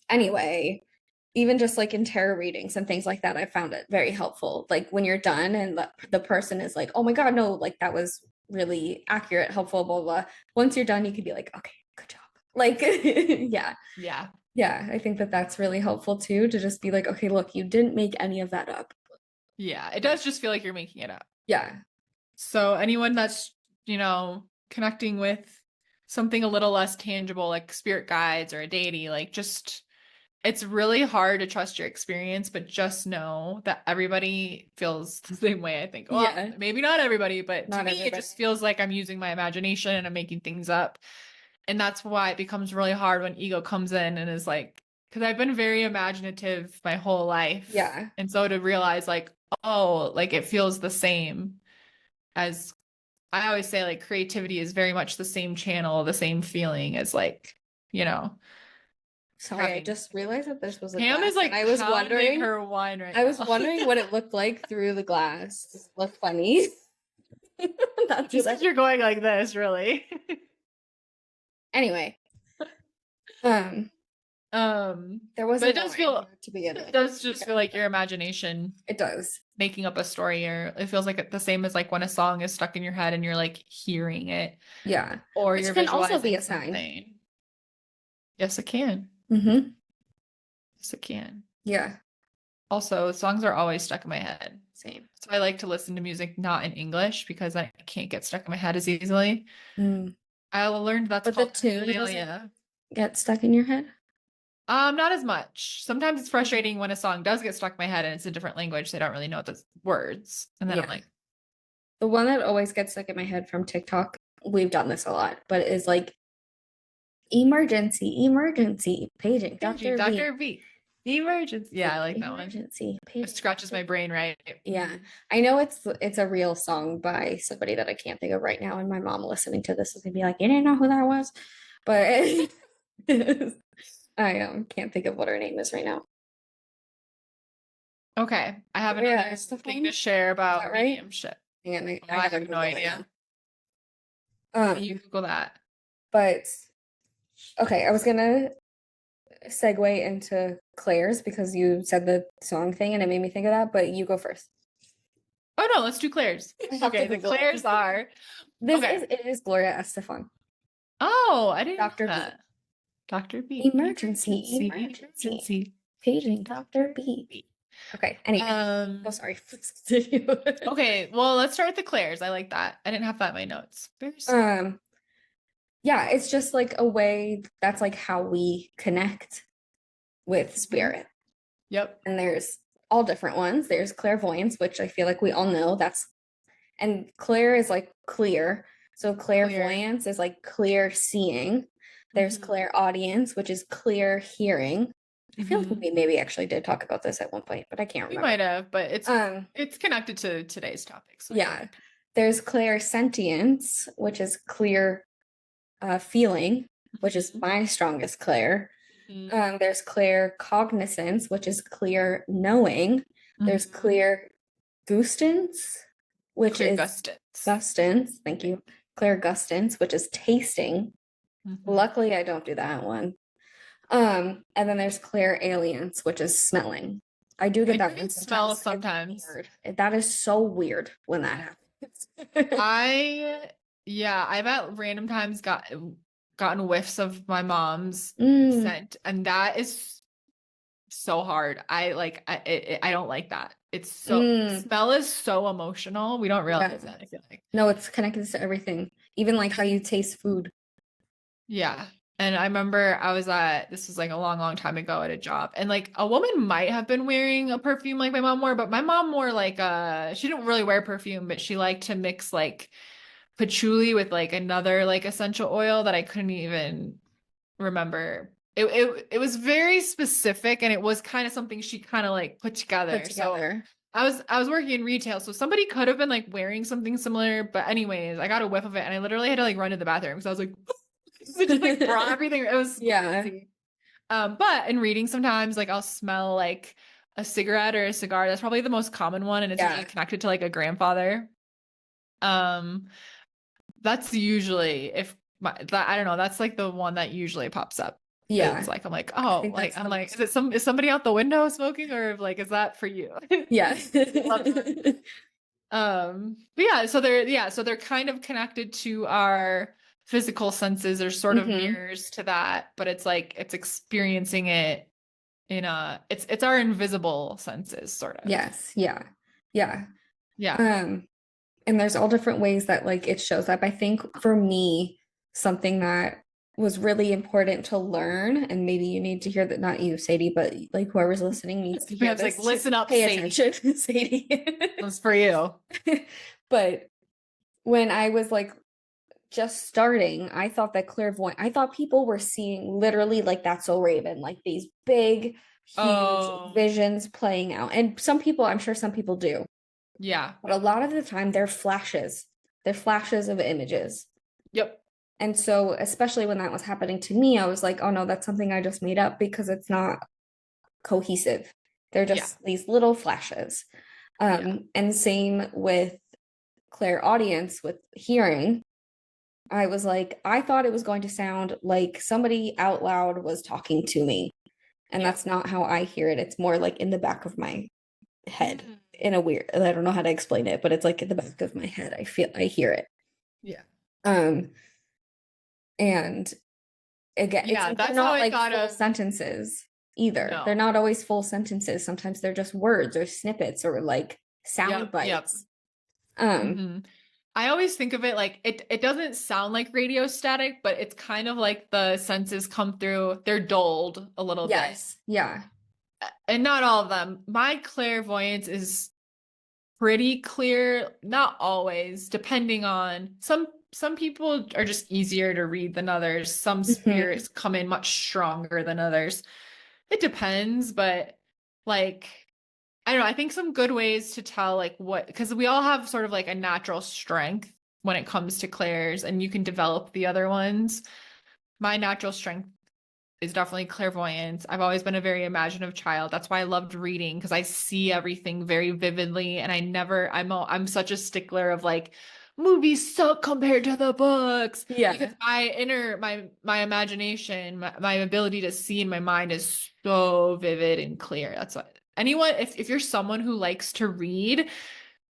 Anyway, even just like in tarot readings and things like that, I found it very helpful. Like when you're done and the person is like, oh my God, no, like that was really accurate, helpful, blah, blah. Once you're done, you can be like, okay, good job. Like, yeah. Yeah, I think that that's really helpful too, to just be like, okay, look, you didn't make any of that up. Yeah, it does just feel like you're making it up. Yeah. So anyone that's, connecting with something a little less tangible, like spirit guides or a deity, like just, it's really hard to trust your experience, but just know that everybody feels the same way, I think. Well, maybe not everybody, but to me, it just feels like I'm using my imagination and I'm making things up. And that's why it becomes really hard when ego comes in and is like, because I've been very imaginative my whole life. Yeah. And so to realize like, oh, like it feels the same as I always say, like creativity is very much the same channel, the same feeling as like, you know. Sorry, I just realized that this was a Pam glass, is like and I was wondering her wine right I was now. wondering what it looked like through the glass. Does it look funny? That's Just what because you're going like this, really. Anyway. There was but it does feel to begin it with. does just feel like your imagination It does. making up a story, or it feels like the same as like when a song is stuck in your head and you're like hearing it. Yeah. Or Which you're can also visualizing be a sign. something. Yes, it can. Mm-hmm. Yes, it can. Yeah. Also, songs are always stuck in my head. Same. So I like to listen to music not in English because I can't get stuck in my head as easily. I learned that's but called the tune echolalia. Get stuck in your head? Not as much. Sometimes it's frustrating when a song does get stuck in my head and it's a different language, so I don't really know the words. And then I'm like, the one that always gets stuck in my head from TikTok, we've done this a lot, but it is like emergency, paging, Dr. B. Emergency. Yeah, I like that one. Emergency. It scratches my brain, right? Yeah. I know it's a real song by somebody that I can't think of right now, and my mom listening to this is gonna be like, you didn't know who that was? But I can't think of what her name is right now. Okay. I have another thing to share about mediumship. And I have no idea. You Google that. But okay, I was gonna segue into Claire's because you said the song thing and it made me think of that, but you go first. Oh no, let's do Claire's. Okay, the Claire's are it is Gloria Estefan. Oh, I didn't Dr. know B. that. Dr. B. Emergency. Paging Dr. B. Okay, anyway. Sorry. Okay, well, let's start with the Claire's. I like that. I didn't have that in my notes. Yeah, it's just like a way that's like how we connect with spirit. Yep. And there's all different ones. There's clairvoyance, which I feel like we all know and clair is like clear. So clairvoyance is like clear seeing. There's clairaudience, which is clear hearing. I feel like we maybe actually did talk about this at one point, but I can't remember. We might have, but it's connected to today's topic. So yeah. There's clairsentience, which is clear feeling, which is my strongest clair. There's clear cognizance, which is clear knowing. There's clear gustance, which is gustance. Thank you. Clear gustance, which is tasting. Luckily, I don't do that one. And then there's clear aliens, which is smelling. I do get that one smell sometimes. That is so weird when that happens. I've at random times gotten whiffs of my mom's scent, and that is so hard. I don't like that. It's so smell is so emotional. We don't realize that, I feel like. No, it's connected to everything. Even like how you taste food. Yeah. And I remember this was like a long, long time ago at a job, and like a woman might have been wearing a perfume like my mom wore, but my mom wore like she didn't really wear perfume, but she liked to mix like patchouli with like another like essential oil that I couldn't even remember. It was very specific, and it was kind of something she kind of like put together. So I was working in retail, so somebody could have been like wearing something similar, but anyways, I got a whiff of it and I literally had to like run to the bathroom because I was like it just like brought everything. It was crazy. But in reading sometimes like I'll smell like a cigarette or a cigar. That's probably the most common one, and it's usually connected to like a grandfather. That's usually I don't know, that's like the one that usually pops up. Yeah. It's like I'm like, oh, like I'm like, is somebody out the window smoking, or like is that for you? Yeah. But yeah, so they're kind of connected to our physical senses. There's sort of mirrors to that, but it's like it's experiencing it in it's our invisible senses, sort of. Yes. Yeah. And there's all different ways that like it shows up. I think for me, something that was really important to learn, and maybe you need to hear that, not you, Sadie, but like whoever's listening needs to hear this. Like, listen up, pay Sadie. attention, Sadie. That's for you. But when I was like just starting, I thought that I thought people were seeing literally like That's So Raven, like these big, huge visions playing out. And some people, I'm sure some people do. Yeah. But a lot of the time they're flashes. They're flashes of images. Yep. And so, especially when that was happening to me, I was like, oh no, that's something I just made up because it's not cohesive. They're just these little flashes. And same with clairaudience, with hearing. I was like, I thought it was going to sound like somebody out loud was talking to me. And that's not how I hear it. It's more like in the back of my head in a weird, I don't know how to explain it, but it's like in the back of my head. I hear it. Yeah. And again, it's like that's they're how not I like thought full of sentences either. No. They're not always full sentences. Sometimes they're just words or snippets or like sound bites. I always think of it like it doesn't sound like radio static, but it's kind of like the senses come through, they're dulled a little bit. Yeah. And not all of them. My clairvoyance is pretty clear, not always, depending on some people are just easier to read than others. Some spirits come in much stronger than others. It depends, but like I don't know, I think some good ways to tell like what, because we all have sort of like a natural strength when it comes to clairs, and you can develop the other ones. My natural strength is definitely clairvoyance. I've always been a very imaginative child. That's why I loved reading, because I see everything very vividly, and I'm such a stickler of like movies suck compared to the books. Yeah. Because my imagination, my ability to see in my mind is so vivid and clear. That's what anyone, if you're someone who likes to read,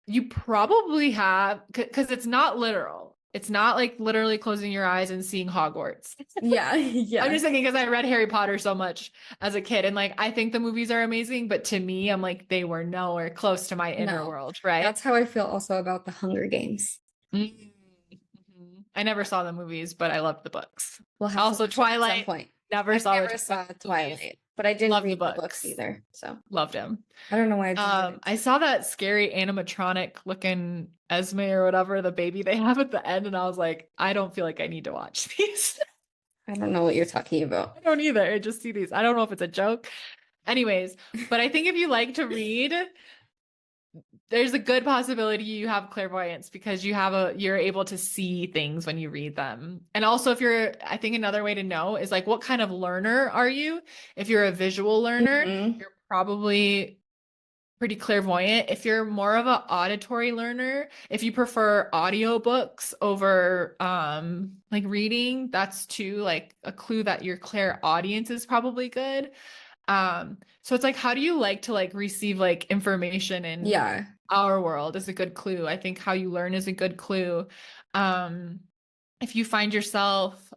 you probably have, because it's not literal. It's not like literally closing your eyes and seeing Hogwarts. Yeah. I'm just thinking because I read Harry Potter so much as a kid, and like I think the movies are amazing, but to me, I'm like they were nowhere close to my inner world, right? That's how I feel also about the Hunger Games. I never saw the movies, but I loved the books. We'll have also to Twilight. At some point. Never saw Twilight, but I didn't read the books either. So loved him. I don't know why I saw that scary animatronic looking Esme or whatever, the baby they have at the end, and I was like, I don't feel like I need to watch these. I don't know what you're talking about. I don't either. I just see these. I don't know if it's a joke. Anyways, but I think if you like to read, there's a good possibility you have clairvoyance because you're able to see things when you read them. And also I think another way to know is like, what kind of learner are you? If you're a visual learner, you're probably pretty clairvoyant. If you're more of an auditory learner, if you prefer audiobooks over like reading, that's too like a clue that your clairaudience is probably good. So it's like, how do you like to like receive like information in our world is a good clue. I think how you learn is a good clue. If you find yourself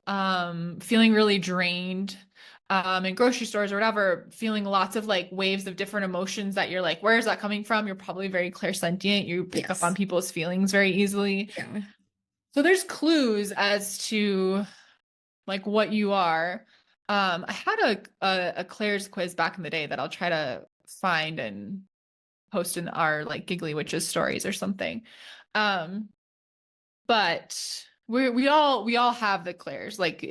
feeling really drained in grocery stores or whatever, feeling lots of like waves of different emotions that you're like, where is that coming from? You're probably very clairsentient. You pick up on people's feelings very easily. Yeah. So there's clues as to like what you are. I had a Claire's quiz back in the day that I'll try to find and post in our like Giggly Witches stories or something. But we all have the Clairs. Like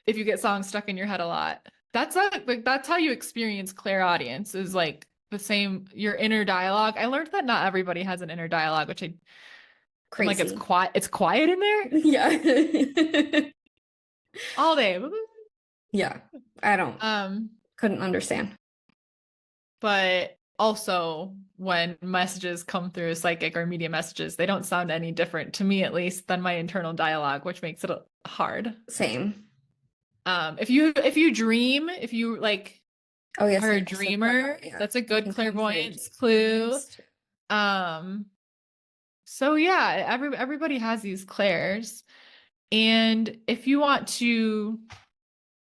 if you get songs stuck in your head a lot, that's how you experience clairaudience is like the same, your inner dialogue. I learned that not everybody has an inner dialogue, which I'm like, it's quiet in there. Yeah. All day. Yeah. I don't couldn't understand. But also when messages come through psychic or media messages, they don't sound any different to me, at least, than my internal dialogue, which makes it hard. Same. If you dream, if you like are a dreamer, that's a good clairvoyance clue. So yeah, everybody has these clairs. And if you want to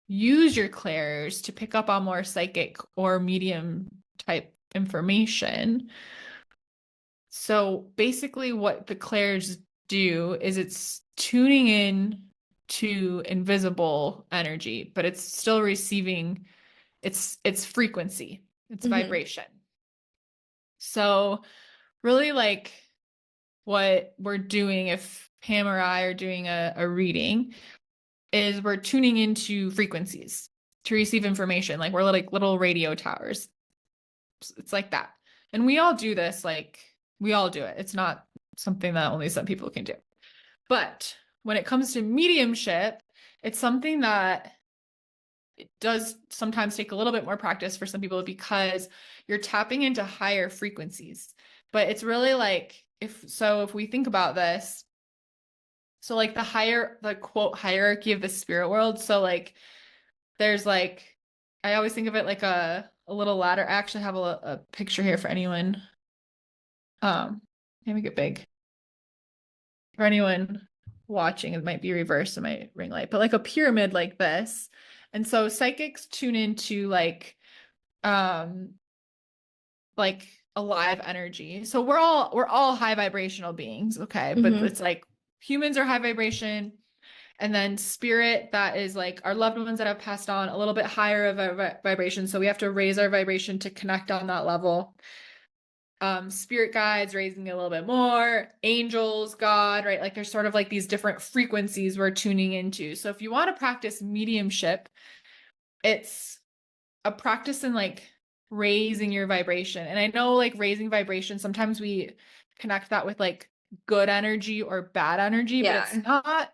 use your clairs to pick up on more psychic or medium type information. So basically what the clairs do is it's tuning in to invisible energy, but it's still receiving its frequency, its vibration. So really like what we're doing, if Pam or I are doing a reading is we're tuning into frequencies to receive information. Like we're like little radio towers. It's like that. And we all do this, like we all do it. It's not something that only some people can do. But when it comes to mediumship, it's something that it does sometimes take a little bit more practice for some people because you're tapping into higher frequencies. But it's really like if we think about this, so like the quote hierarchy of the spirit world. So like there's like I always think of it like a little ladder. I actually have a picture here for anyone. Let me make it big. For anyone watching, it might be reversed in my ring light, but like a pyramid like this. And so psychics tune into um like alive energy. So we're all high vibrational beings, okay? But Mm-hmm. it's like humans are high vibration, and then spirit, that is like our loved ones that have passed on, a little bit higher of a vibration. So we have to raise our vibration to connect on that level. Spirit guides raising a little bit more, angels, God, right? Like there's sort of like these different frequencies we're tuning into. So if you want to practice mediumship, it's a practice in like raising your vibration. And I know like raising vibration, sometimes we connect that with like good energy or bad energy, but it's Yeah. not,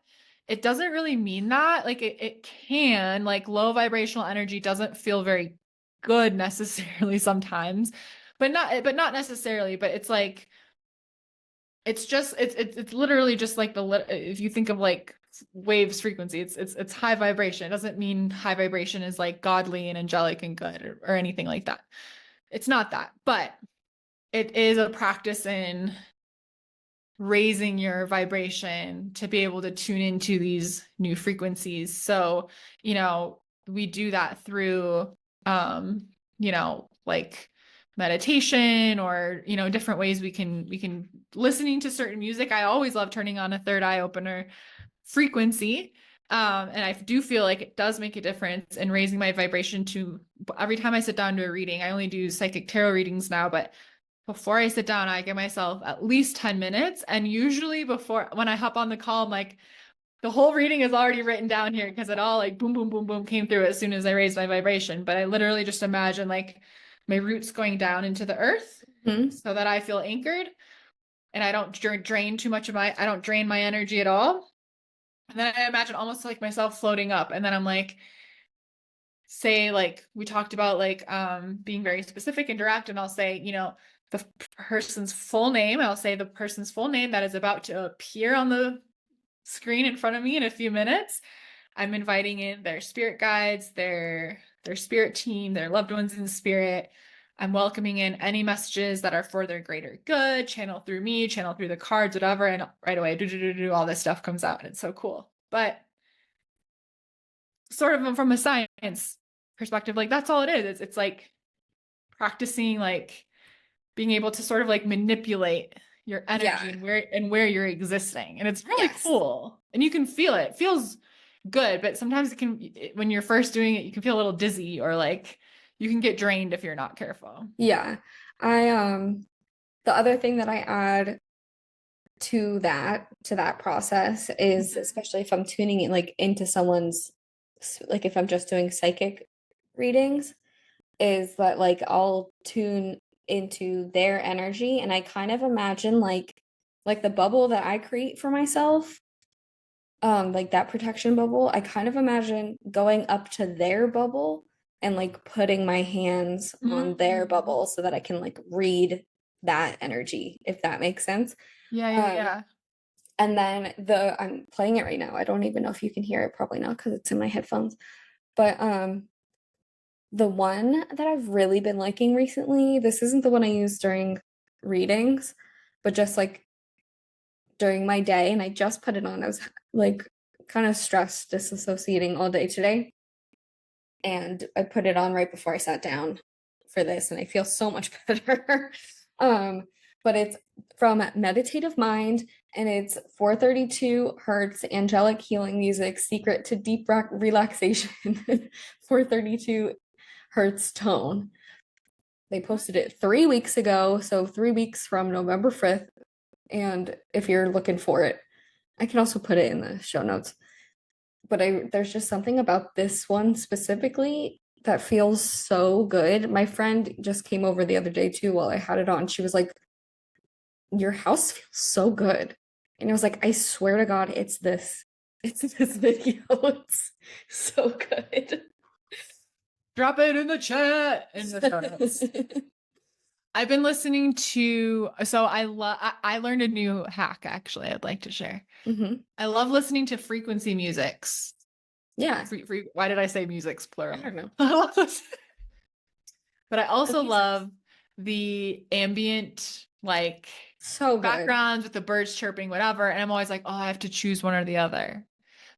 it doesn't really mean that. Like it can, like low vibrational energy doesn't feel very good necessarily sometimes, but not necessarily, but it's like it's literally just like if you think of like waves frequency, it's high vibration. It doesn't mean high vibration is like godly and angelic and good or anything like that. It's not that, but it is a practice in raising your vibration to be able to tune into these new frequencies. So, we do that through like meditation or, different ways we can listening to certain music. I always love turning on a third eye opener frequency. And I do feel like it does make a difference in raising my vibration to every time I sit down to a reading. I only do psychic tarot readings now, but before I sit down, I give myself at least 10 minutes. And usually when I hop on the call, I'm like, the whole reading is already written down here because it all like boom, boom, boom, boom came through as soon as I raised my vibration. But I literally just imagine like my roots going down into the earth Mm-hmm. so that I feel anchored and I don't drain too much I don't drain my energy at all. And then I imagine almost like myself floating up. And then I'm like, say like we talked about like being very specific and direct, and I'll say, the person's full name. I'll say the person's full name that is about to appear on the screen in front of me in a few minutes. I'm inviting in their spirit guides, their spirit team, their loved ones in spirit. I'm welcoming in any messages that are for their greater good, channel through me, channel through the cards, whatever. And right away, all this stuff comes out. And it's so cool. But sort of from a science perspective, like that's all it is. It's like practicing like being able to sort of like manipulate your energy Yeah. and where you're existing. And it's really Yes. cool. And you can feel it. It feels good, but sometimes when you're first doing it, you can feel a little dizzy or like you can get drained if you're not careful. Yeah. I the other thing that I add to that process is, especially if I'm tuning it like into someone's, like if I'm just doing psychic readings, is that like I'll tune into their energy and I kind of imagine like the bubble that I create for myself, like that protection bubble, I kind of imagine going up to their bubble and like putting my hands on their Mm. bubble so that I can like read that energy, if that makes sense. Yeah, yeah, Um, yeah. and then I'm playing it right now. I don't even know if you can hear it, probably not because it's in my headphones. But the one that I've really been liking recently, this isn't the one I use during readings, but just like during my day, and I just put it on. I was like kind of stressed, disassociating all day today. And I put it on right before I sat down for this, and I feel so much better. But it's from Meditative Mind, and it's 432 hertz angelic healing music, secret to deep relaxation, 432 hertz tone. They posted it 3 weeks ago, so 3 weeks from November 5th. And if you're looking for it, I can also put it in the show notes. But there's just something about this one specifically that feels so good. My friend just came over the other day too while I had it on. She was like, "Your house feels so good." And I was like, "I swear to God, it's this. It's this video. It's so good." Drop it in the chat in the show notes. I've been listening to, so I learned a new hack actually I'd like to share. I love listening to frequency musics. Yeah. Why did I say musics plural? I don't know. I love this. But I also love the ambient, like, so good backgrounds with the birds chirping, whatever. And I'm always like, oh, I have to choose one or the other.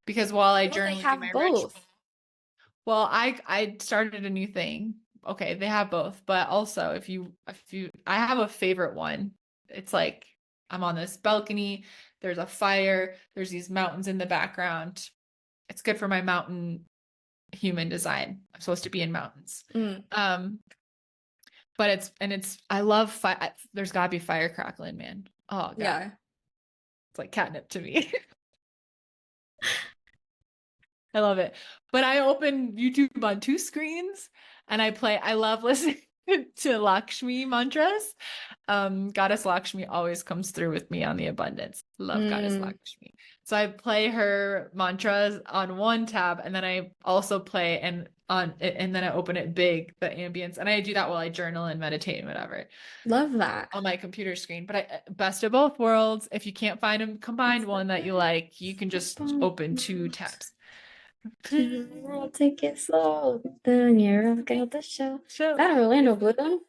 Because while I journal they and do have my both. ritual, well, I started a new thing. Okay, they have both, but also if you I have a favorite one. It's like I'm on this balcony, there's a fire, there's these mountains in the background. It's good for my mountain human design. I'm supposed to be in mountains. But it's I love fire. There's gotta be fire crackling, man. Oh God. Yeah. It's like catnip to me. I love it. But I open YouTube on 2 screens and I love listening to Lakshmi mantras. Goddess Lakshmi always comes through with me on the abundance. Love Goddess Lakshmi. So I play her mantras on one tab and then I also play and then I open it big, the ambience. And I do that while I journal and meditate and whatever. Love that. On my computer screen. But best of both worlds. If you can't find a combined one that you like, you can just open 2 tabs. I'll take it slow. Then you're okay with the show. Is that Orlando Bloom?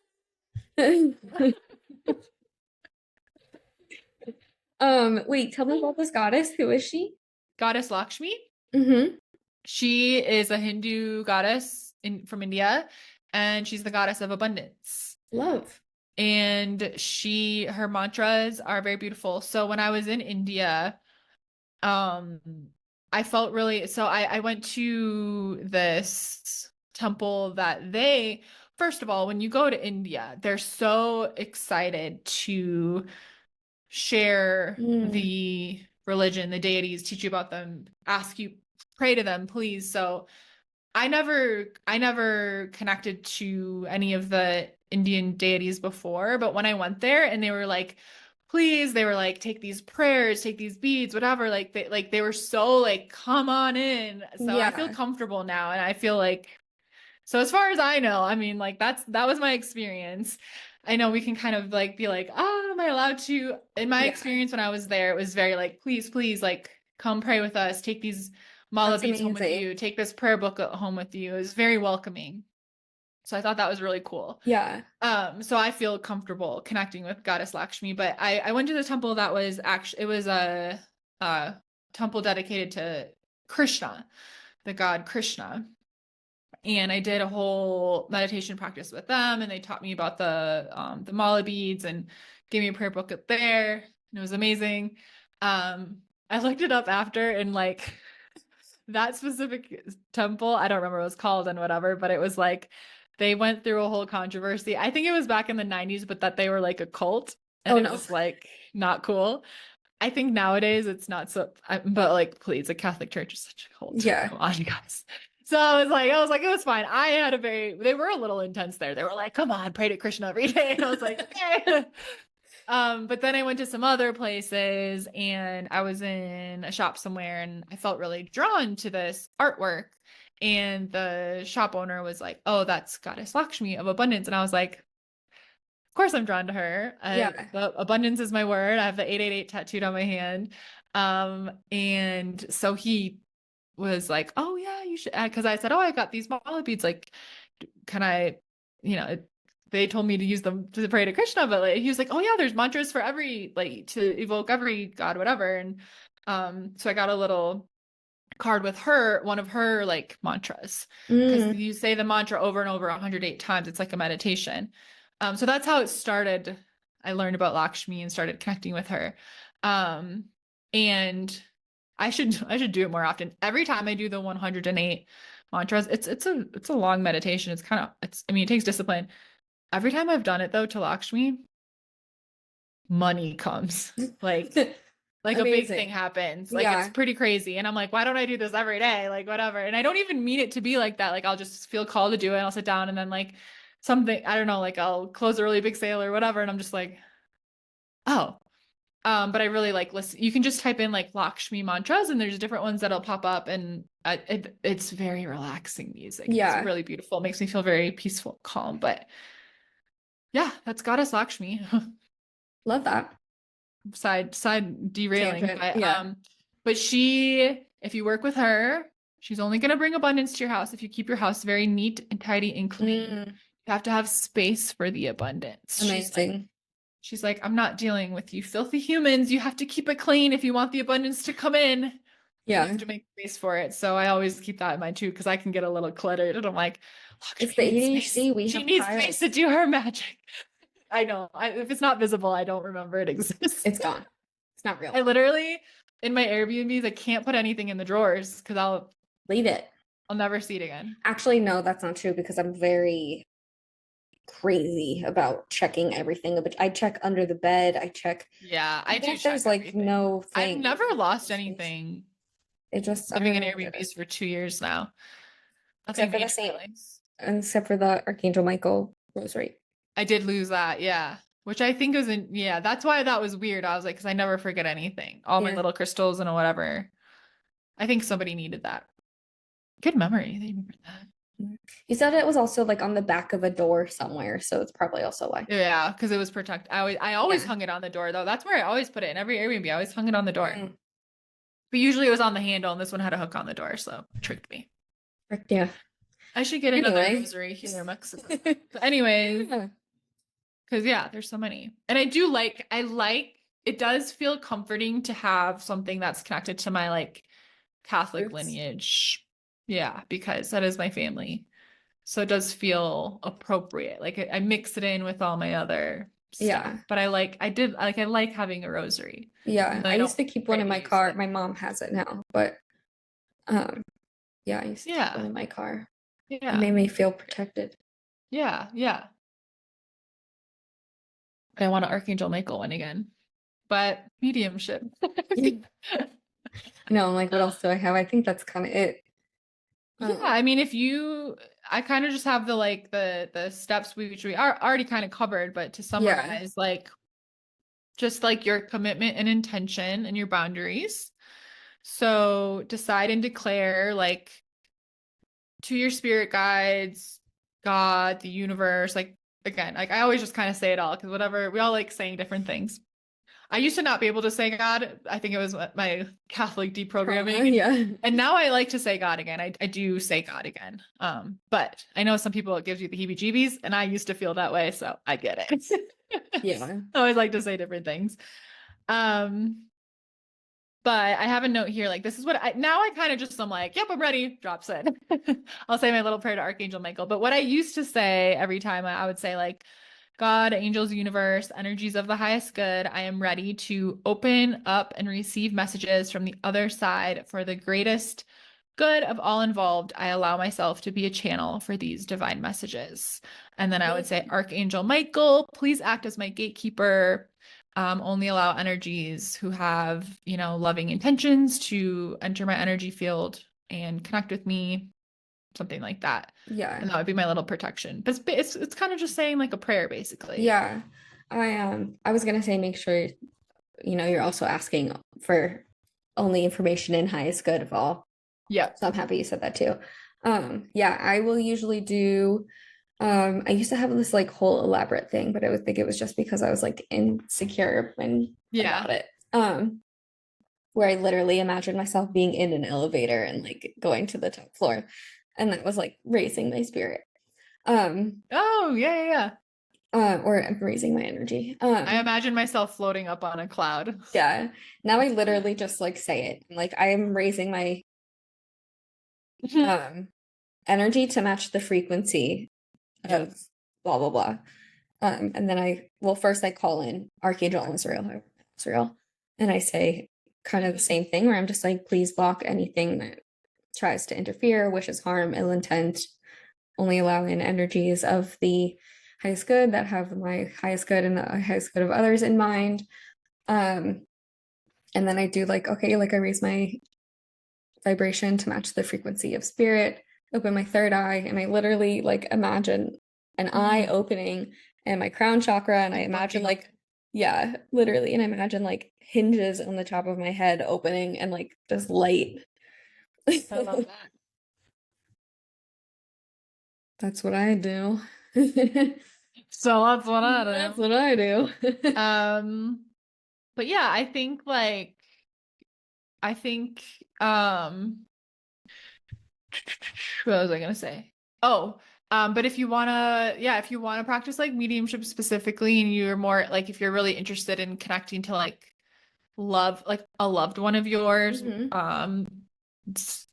Wait, tell me about this goddess. Who is she? Goddess Lakshmi. Mm-hmm. She is a Hindu goddess from India, and she's the goddess of abundance. Love. And her mantras are very beautiful. So when I was in India, I felt really, so I went to this temple that first of all, when you go to India, they're so excited to share the religion, the deities, teach you about them, ask you, pray to them, please. So I never connected to any of the Indian deities before, but when I went there and they were like, please, they were like, take these prayers, take these beads, whatever. They were so like, come on in. So yeah. I feel comfortable now. And I feel like, so as far as I know, I mean, like that was my experience. I know we can kind of like be like, oh, am I allowed to? In my experience when I was there, it was very like, please, like come pray with us. Take these mala beads home with you. Take this prayer book home with you. It was very welcoming. So I thought that was really cool. Yeah. So I feel comfortable connecting with Goddess Lakshmi, but I went to the temple that was actually, it was a temple dedicated to Krishna, the god Krishna. And I did a whole meditation practice with them, and they taught me about the mala beads and gave me a prayer book up there, and it was amazing. I looked it up after, and like that specific temple, I don't remember what it was called and whatever, but it was like they went through a whole controversy. I think it was back in the 90s, but that they were like a cult, and it was like not cool. I think nowadays it's not so, but like, please, the Catholic Church is such a cult. Yeah. Come on, you guys. So I was like, it was fine. They were a little intense there. They were like, come on, pray to Krishna every day. And I was like, okay. But then I went to some other places and I was in a shop somewhere and I felt really drawn to this artwork. And the shop owner was like, oh, that's Goddess Lakshmi of abundance. And I was like, of course I'm drawn to her. The abundance is my word. I have the 888 tattooed on my hand. And so he was like, oh yeah, you should, because I said, oh, I got these mala beads, like can I, they told me to use them to pray to Krishna, but like he was like, oh yeah, there's mantras for every, like to evoke every god, whatever. And so I got a little card with one of her like mantras, because you say the mantra over and over 108 times. It's like a meditation. So that's how it started. I learned about Lakshmi and started connecting with her. And I should do it more often. Every time I do the 108 mantras, it's a long meditation. It takes discipline. Every time I've done it though to Lakshmi, money comes. Like like a big thing Amazing. happens. Like it's Yeah. pretty crazy. And I'm like, why don't I do this every day? Like whatever. And I don't even mean it to be like that. Like I'll just feel called to do it. And I'll sit down and then like something, I don't know, like I'll close a really big sale or whatever. And I'm just like, oh. But I really like listen. You can just type in like Lakshmi mantras and there's different ones that'll pop up and it's very relaxing music. It's Yeah. really beautiful. It makes me feel very peaceful, calm. But yeah, that's Goddess Lakshmi. Love that. Side derailing, Tangent. Yeah. but she, if you work with her, she's only going to bring abundance to your house if you keep your house very neat and tidy and clean. Mm, You have to have space for the abundance. amazing. She's like, I'm not dealing with you filthy humans. You have to keep it clean if you want the abundance to come in. You Yeah. have to make space for it. So I always keep that in mind too, because I can get a little cluttered and I'm like, It's Lakshmi the needs ADHD. space. We She have needs piles. space to do her magic. I know. If it's not visible, I don't remember it exists. It's gone. It's not real. I literally, in my Airbnbs, I can't put anything in the drawers because Leave it. I'll never see it again. Actually, no, that's not true because I'm very crazy about checking everything. But I check under the bed. I check. Yeah, I Even do if check there's like everything. no thing. I've never lost anything It just living in I don't know what it Airbnbs is. for 2 years now. Nothing Except for the major, same, really. except for the Archangel Michael rosary. I did lose that, yeah. Which I think was yeah, that's why that was weird. I was like, because I never forget anything. All my Yeah. little crystals and whatever. I think somebody needed that. Good memory. They remember that. You said it was also like on the back of a door somewhere, so it's probably also why. Yeah, because it was protected. I always Yeah. hung it on the door though. That's where I always put it in every Airbnb. I always hung it on the door. Mm. But usually it was on the handle, and this one had a hook on the door, so it tricked me. Yeah. I should get another Anyway. rosary here in Mexico. But anyways, Yeah. because yeah, there's so many. And I like it does feel comforting to have something that's connected to my like Catholic Roots. lineage. Yeah, because that is my family. So it does feel appropriate. Like I mix it in with all my other stuff. Yeah. But I like having a rosary. Yeah. Even though I used to don't keep try one in to my use car. it. My mom has it now, but yeah, I used to keep one in my car. It Yeah. made me feel protected. Yeah. Yeah. I want an Archangel Michael one again. But mediumship. No, like what else do I have? I think that's kind of it. Yeah, I mean, I kind of just have the steps which we are already kind of covered, but to summarize, like just like your commitment and intention and your boundaries. So decide and declare like to your spirit guides, God, the universe, like again, like I always just kind of say it all because whatever, we all like saying different things. I used to not be able to say God. I think it was my Catholic deprogramming. Yeah. And now I like to say God again. I do say God again. But I know some people it gives you the heebie-jeebies, and I used to feel that way, so I get it. Yeah. I always like to say different things. But I have a note here, like this is what I kind of just I'm like, yep, I'm ready, drops it. I'll say my little prayer to Archangel Michael. But what I used to say every time I would say like, God, angels, universe, energies of the highest good, I am ready to open up and receive messages from the other side for the greatest good of all involved. I allow myself to be a channel for these divine messages. And then I would say, Archangel Michael, please act as my gatekeeper. Only allow energies who have, loving intentions to enter my energy field and connect with me. Something like that. Yeah. And that would be my little protection. But it's kind of just saying like a prayer, basically. Yeah. I was gonna say make sure you're also asking for only information in highest good of all. Yeah. So I'm happy you said that too. Yeah, I will usually do I used to have this like whole elaborate thing, but I would think it was just because I was like insecure about it. Where I literally imagined myself being in an elevator and like going to the top floor. And that was like raising my spirit. Oh, yeah. Or raising my energy. I imagine myself floating up on a cloud. Yeah. Now I literally just like say it. Like I am raising my energy to match the frequency of blah blah blah. And then first I call in Archangel Israel, and I say kind of the same thing where I'm just like, please block anything that tries to interfere, wishes harm, ill intent, only allow in energies of the highest good that have my highest good and the highest good of others in mind. And then I do like, okay, like I raise my vibration to match the frequency of spirit, open my third eye, and I literally like imagine an eye opening and my crown chakra, and I imagine like, yeah, literally, and I imagine like hinges on the top of my head opening and like just light. I love that. That's what I do. So that's what I do. That's what I do. But yeah, I think what was I gonna say? Oh, but if you wanna, yeah, if you wanna practice like mediumship specifically, and you're more like if you're really interested in connecting to like love, like a loved one of yours, s-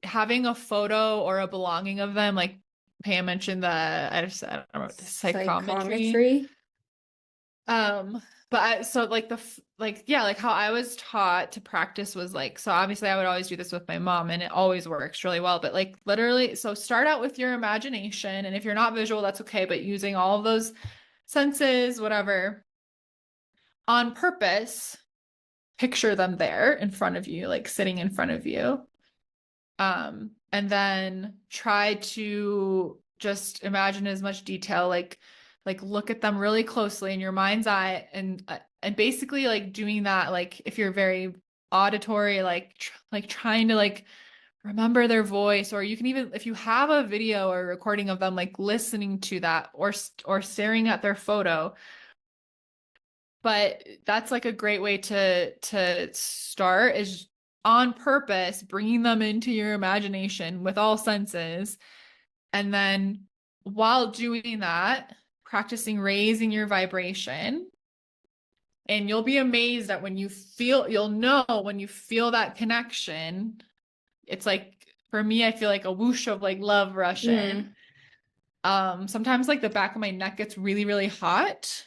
having a photo or a belonging of them, like Pam mentioned the I don't know the psychometry. Psychometry. But so like like yeah, like how I was taught to practice was like, so obviously I would always do this with my mom and it always works really well, but like literally, so start out with your imagination, and if you're not visual, that's okay, but using all of those senses, whatever, on purpose, picture them there in front of you, like sitting in front of you. And then try to just imagine as much detail, like look at them really closely in your mind's eye, and basically like doing that, like if you're very auditory, like like trying to like remember their voice, or you can even, if you have a video or recording of them, like listening to that, or staring at their photo. But that's like a great way to start, is on purpose bringing them into your imagination with all senses, and then while doing that, practicing raising your vibration. And you'll be amazed at when you'll know when you feel that connection. It's like, for me, I feel like a whoosh of like love rushing. Sometimes like the back of my neck gets really, really hot.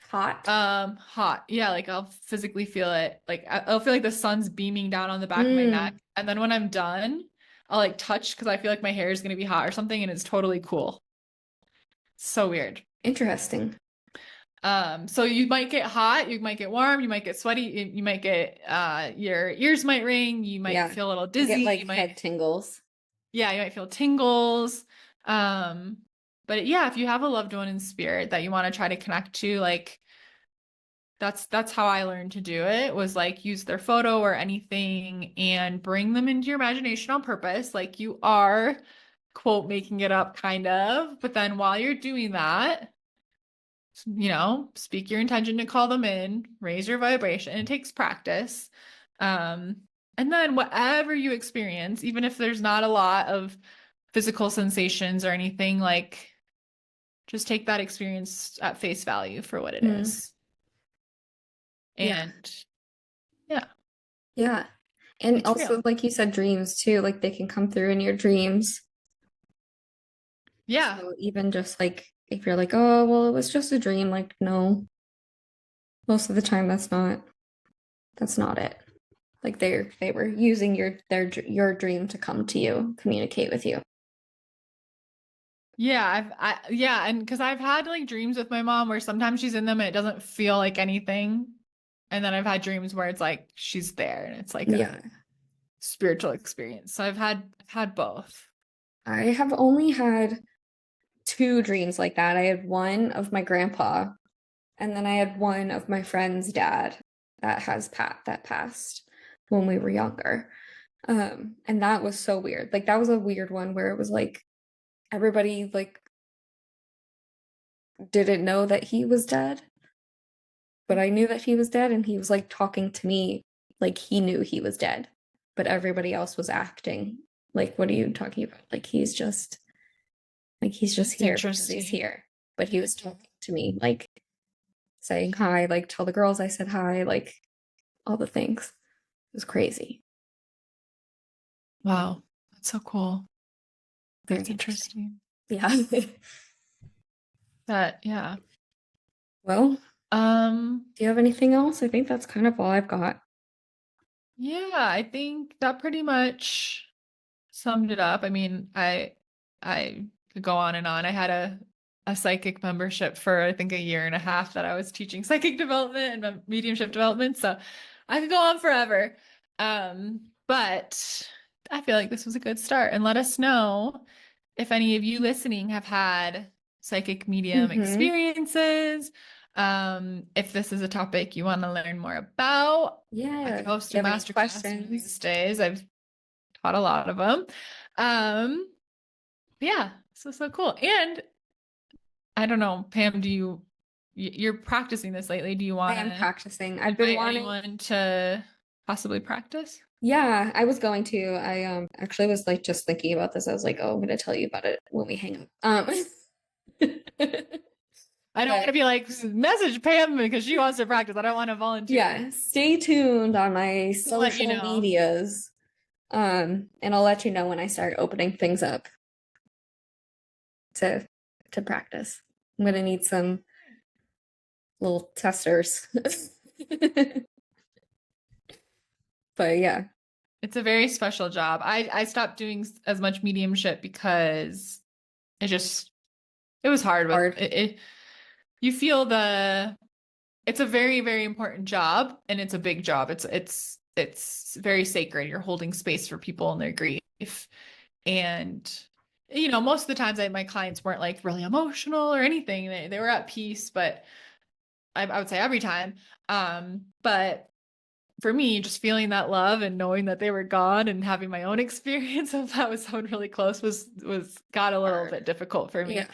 Hot. Hot. Yeah, like I'll physically feel it. Like I'll feel like the sun's beaming down on the back of my neck. And then when I'm done, I'll like touch because I feel like my hair is gonna be hot or something, and it's totally cool. So weird. Interesting. So you might get hot, you might get warm, you might get sweaty, you might get your ears might ring, you might feel a little I dizzy, get like you might, head tingles. yeah, you might feel tingles. Um, but yeah, if you have a loved one in spirit that you want to try to connect to, like that's how I learned to do it, was like use their photo or anything and bring them into your imagination on purpose, like you are, quote, making it up kind of. But then while you're doing that, speak your intention to call them in, raise your vibration. It takes practice. And then whatever you experience, even if there's not a lot of physical sensations or anything, like just take that experience at face value for what it is. And yeah. Yeah. And It's also, real. like you said, dreams too, like they can come through in your dreams. Yeah. So even just like if you're like, oh, well, it was just a dream, like, no, most of the time that's not it. Like they were using your dream to come to you, communicate with you. Yeah, yeah, and because I've had like dreams with my mom where sometimes she's in them and it doesn't feel like anything. And then I've had dreams where it's like she's there and it's like Yeah. a spiritual experience. So I've had both. I have only had two dreams like that. I had one of my grandpa, and then I had one of my friend's dad that passed when we were younger. And that was so weird. Like that was a weird one where it was like everybody like didn't know that he was dead, but I knew that he was dead, and he was like talking to me like he knew he was dead, but everybody else was acting like, what are you talking about? He's just It's here because he's interesting. here. But he was talking to me, like saying hi, like tell the girls I said hi, like all the things. It was crazy. Wow. That's so cool. Very That's interesting. interesting. Yeah. Yeah. Well, Um, do you have anything else? I think that's kind of all I've got. yeah, I think that pretty much summed it up. I mean, I could go on and on. I had a psychic membership for I think a year and a half that I was teaching psychic development and mediumship development. So I could go on forever. But I feel like this was a good start. And let us know if any of you listening have had psychic medium experiences. If this is a topic you want to learn more about, Yeah. I could host Do you a have any masterclass questions? these days. I've taught a lot of them. Yeah, so cool. And I don't know, Pam, you're practicing this lately. Do you want I am to practicing. I've been invite wanting. anyone to possibly practice? Yeah, I was going to. I actually was like just thinking about this. I was like, oh, I'm gonna tell you about it when we hang up. I don't want to But be like, message Pam because she wants to practice. I don't want to volunteer. yeah, stay tuned on my I'll let you social know. medias. And I'll let you know when I start opening things up to practice. I'm gonna need some little testers. But yeah, It's a very special job. I stopped doing as much mediumship because it was hard with it. You feel it's a very, very important job and it's a big job. It's very sacred. You're holding space for people in their grief. And most of the times my clients weren't like really emotional or anything. They were at peace, but I would say every time. But for me, just feeling that love and knowing that they were gone and having my own experience of that with someone really close was got a little bit difficult for me. yeah.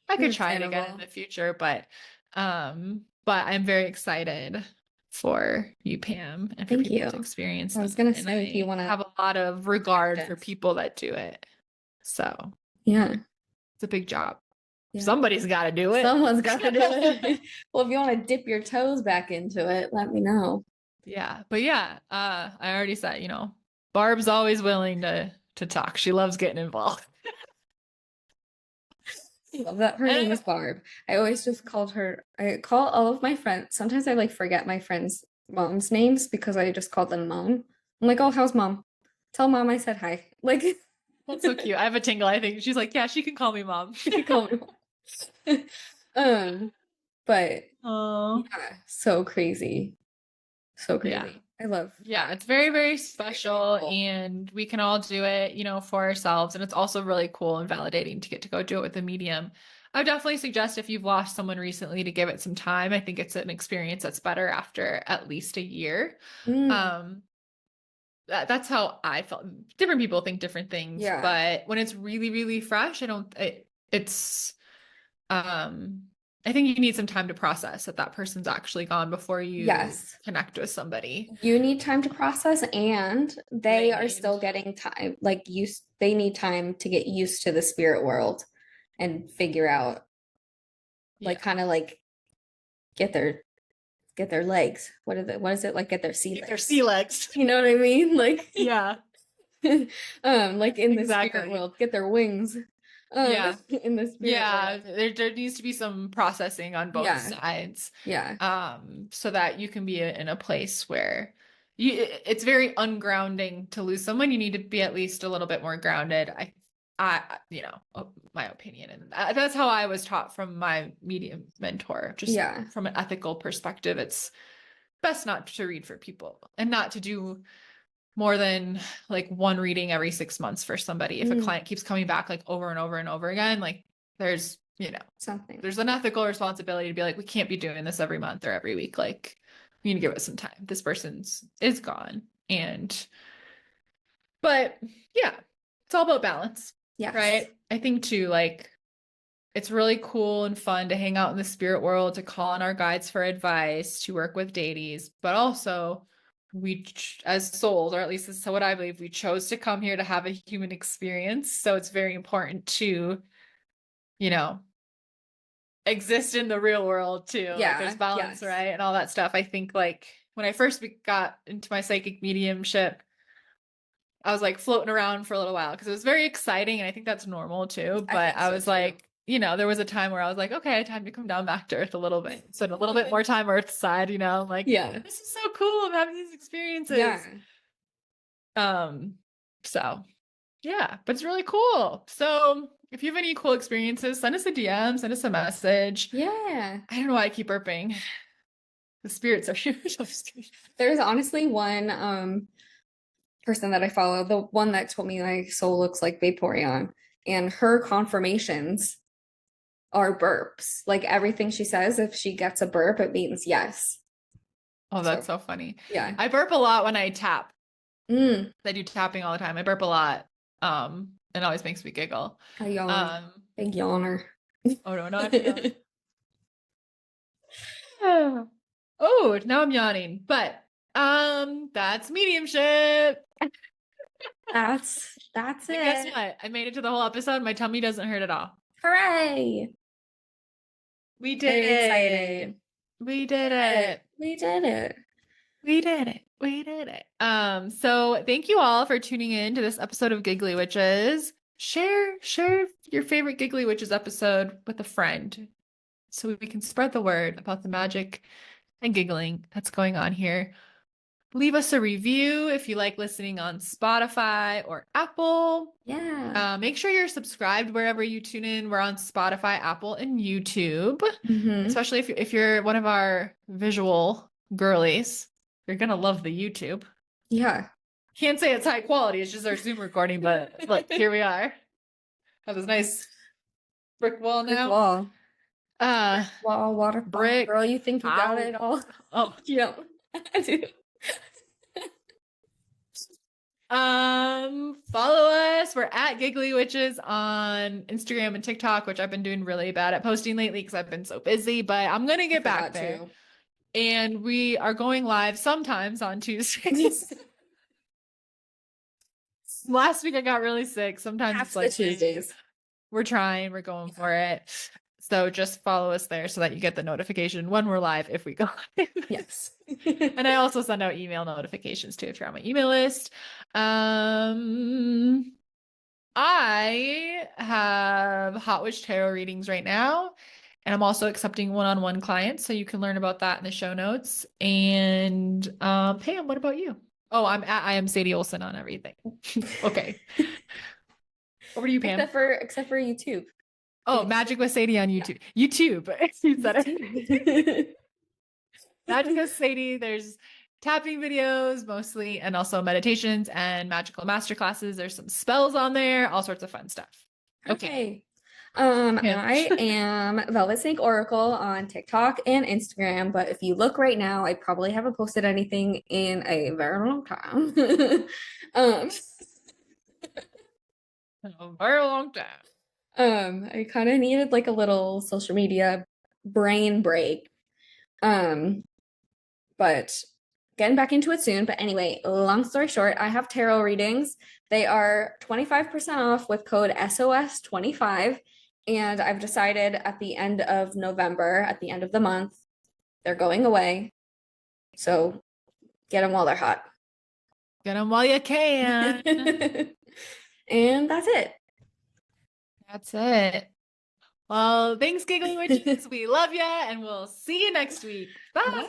I could try it again in the future, but I'm very excited for you, Pam, and for people to experience. I was gonna say, if you want to have a lot of regard for people that do it. So yeah, it's a big job. Yeah. Somebody's got to do it. Someone's got to do it. Well, if you want to dip your toes back into it, let me know. Yeah, but yeah, I already said, Barb's always willing to talk. She loves getting involved. I love that her name is Barb. I always just called her. I call all of my friends. Sometimes I like forget my friends' moms' names because I just call them mom. I'm like, oh, how's mom? Tell mom I said hi. Like, that's so cute. I have a tingle. I think she's like, yeah, she can call me mom. She can call me mom. But yeah, so crazy. So crazy. Yeah. I love. Yeah, it's very, very special and we can all do it, for ourselves. And it's also really cool and validating to get to go do it with a medium. I would definitely suggest if you've lost someone recently to give it some time. I think it's an experience that's better after at least a year. That's how I felt. Different people think different things, but when it's really, really fresh, I think you need some time to process that person's actually gone before you connect with somebody. You need time to process, and they are still getting time. Like they need time to get used to the spirit world and figure out, kind of like get their legs. What is it like? Get their sea legs. Their sea legs. You know what I mean? Like yeah. Like in the spirit world, get their wings. In the spirit world. There needs to be some processing on both sides. So that you can be in a place where it's very ungrounding to lose someone. You need to be at least a little bit more grounded. My opinion, and that's how I was taught from my medium mentor. Just from an ethical perspective, it's best not to read for people and not to do more than like one reading every 6 months for somebody. If a client keeps coming back like over and over and over again, like there's, there's an ethical responsibility to be like, we can't be doing this every month or every week. Like we need to give it some time. This person's is gone. But yeah, it's all about balance. Yeah. Right. I think too, like it's really cool and fun to hang out in the spirit world, to call on our guides for advice, to work with deities, but also we as souls, or at least this is what I believe, we chose to come here to have a human experience. So it's very important to, exist in the real world too. Like there's balance, right? And all that stuff. I think like when I first got into my psychic mediumship, I was like floating around for a little while because it was very exciting. And I think that's normal too. But I was like, there was a time where I was like, okay, time to come down back to earth a little bit. Spend a little bit more time earth side, like, this is so cool. I'm having these experiences. So yeah, but it's really cool. So if you have any cool experiences, send us a DM, send us a message. Yeah. I don't know why I keep burping. The spirits are here. There's honestly one person that I follow, the one that told me my soul looks like Vaporeon, and her confirmations are burps. Like everything she says, if she gets a burp, it means yes. Oh, that's so funny. Yeah. I burp a lot when I tap. Mm. I do tapping all the time. I burp a lot. It always makes me giggle. A yawn. Big yawner. Oh no, not a yawn. Oh, now I'm yawning. But that's mediumship. That's And it. guess what? I made it to the whole episode. My tummy doesn't hurt at all. Hooray! We did Very it. excited. We did it. We did it. We did it. We did it. So thank you all for tuning in to this episode of Giggly Witches. Share your favorite Giggly Witches episode with a friend so we can spread the word about the magic and giggling that's going on here. Leave us a review if you like listening on Spotify or Apple. Yeah. Make sure you're subscribed wherever you tune in. We're on Spotify, Apple, and YouTube. Mm-hmm. Especially if you're one of our visual girlies, you're gonna love the YouTube. Yeah. Can't say it's high quality. It's just our Zoom recording, but look, here we are. Have this nice brick wall now. Brick wall, water brick. Girl, you think you got it all? Oh, You don't. I do. Follow us. We're at Giggly Witches on Instagram and TikTok, which I've been doing really bad at posting lately because I've been so busy, but I'm gonna get back there. Too. And we are going live sometimes on Tuesdays. Last week I got really sick. Sometimes it's like Tuesdays. We're trying, we're going for it. So just follow us there so that you get the notification when we're live if we go live. Yes. And I also send out email notifications too if you're on my email list. I have Hot Witch Tarot readings right now. And I'm also accepting one-on-one clients, so you can learn about that in the show notes. And Pam, what about you? Oh, I am Sadie Olson on everything. Okay. Over to you, Pam. Except for YouTube. Oh, Magic with Sadie on YouTube. Yeah. YouTube. You said it. Magic with Sadie. There's tapping videos mostly, and also meditations and magical masterclasses. There's some spells on there, all sorts of fun stuff. Okay. I am Velvet Snake Oracle on TikTok and Instagram, but if you look right now, I probably haven't posted anything in a very long time. A very long time. I kind of needed like a little social media brain break. But getting back into it soon. But anyway, long story short, I have tarot readings. They are 25% off with code SOS25. And I've decided at the end of November, at the end of the month, they're going away. So get them while they're hot. Get them while you can. And that's it. That's it. Well, thanks, Giggly Witches. We love ya, and we'll see you next week. Bye. Bye.